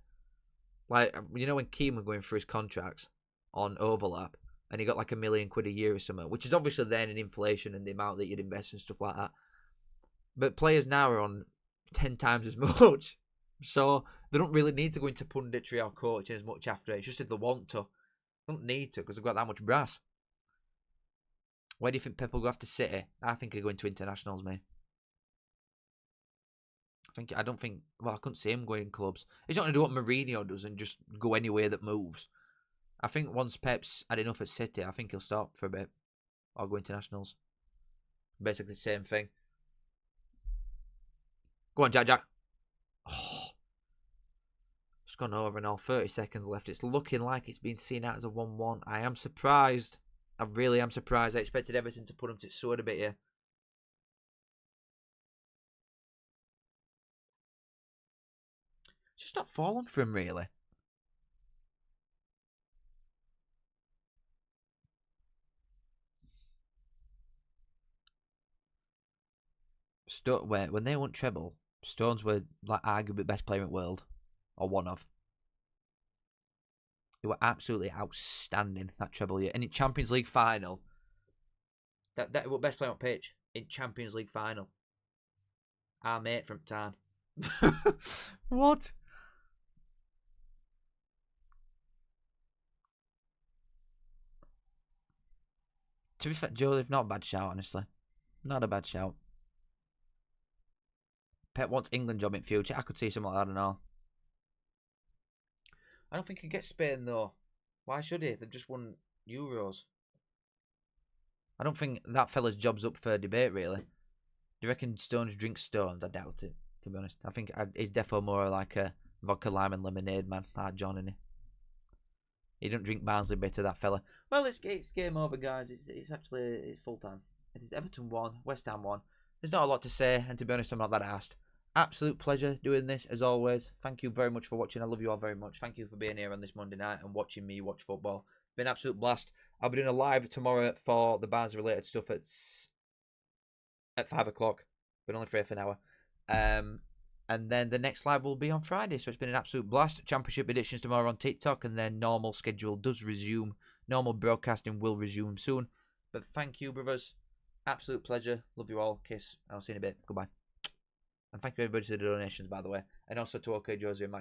Like, you know when Keane was going through his contracts on overlap, and he got like £1 million a year or something, which is obviously then in inflation and the amount that you'd invest and stuff like that. But players now are on 10 times as much. So they don't really need to go into punditry or coaching as much after it. It's just if they want to. They don't need to because they've got that much brass. Where do you think Pep will go after City? I think he'll go into internationals, mate. I couldn't see him going in clubs. He's not going to do what Mourinho does and just go anywhere that moves. I think once Pep's had enough at City, I think he'll stop for a bit. Or go internationals. Basically the same thing. Go on, Jack. Oh. It's gone over and all 30 seconds left. It's looking like it's been seen out as a 1-1. I am surprised. I really am surprised. I expected Everton to put him to sword a bit here. It's just not fallen for him, really. When they won treble, Stones were like arguably the best player in the world. Or one of. They were absolutely outstanding that treble year. And in Champions League final, that was best player on pitch in Champions League final. Our mate from Tarn. What? To be fair, Joseph, not a bad shout, honestly. Not a bad shout. Pep wants England job in future. I could see something like that and all. I don't think he gets Spain, though. Why should he? They've just won Euros. I don't think that fella's job's up for debate, really. Do you reckon Stones drinks Stones? I doubt it, to be honest. I think he's defo more like a vodka, lime and lemonade man, like John, innit? He don't drink Barnsley bitter, that fella. Well, it's game over, guys. It's full time. It is Everton 1, West Ham 1. There's not a lot to say, and to be honest, I'm not that asked. Absolute pleasure doing this, as always. Thank you very much for watching. I love you all very much. Thank you for being here on this Monday night and watching me watch football. Been an absolute blast. I'll be doing a live tomorrow for the Barnes-related stuff at 5 o'clock, but only for half an hour. And then the next live will be on Friday, so it's been an absolute blast. Championship editions tomorrow on TikTok, and then normal schedule does resume. Normal broadcasting will resume soon. But thank you, brothers. Absolute pleasure. Love you all. Kiss. I'll see you in a bit. Goodbye. And thank you everybody for the donations, by the way. And also to OK Josie and Match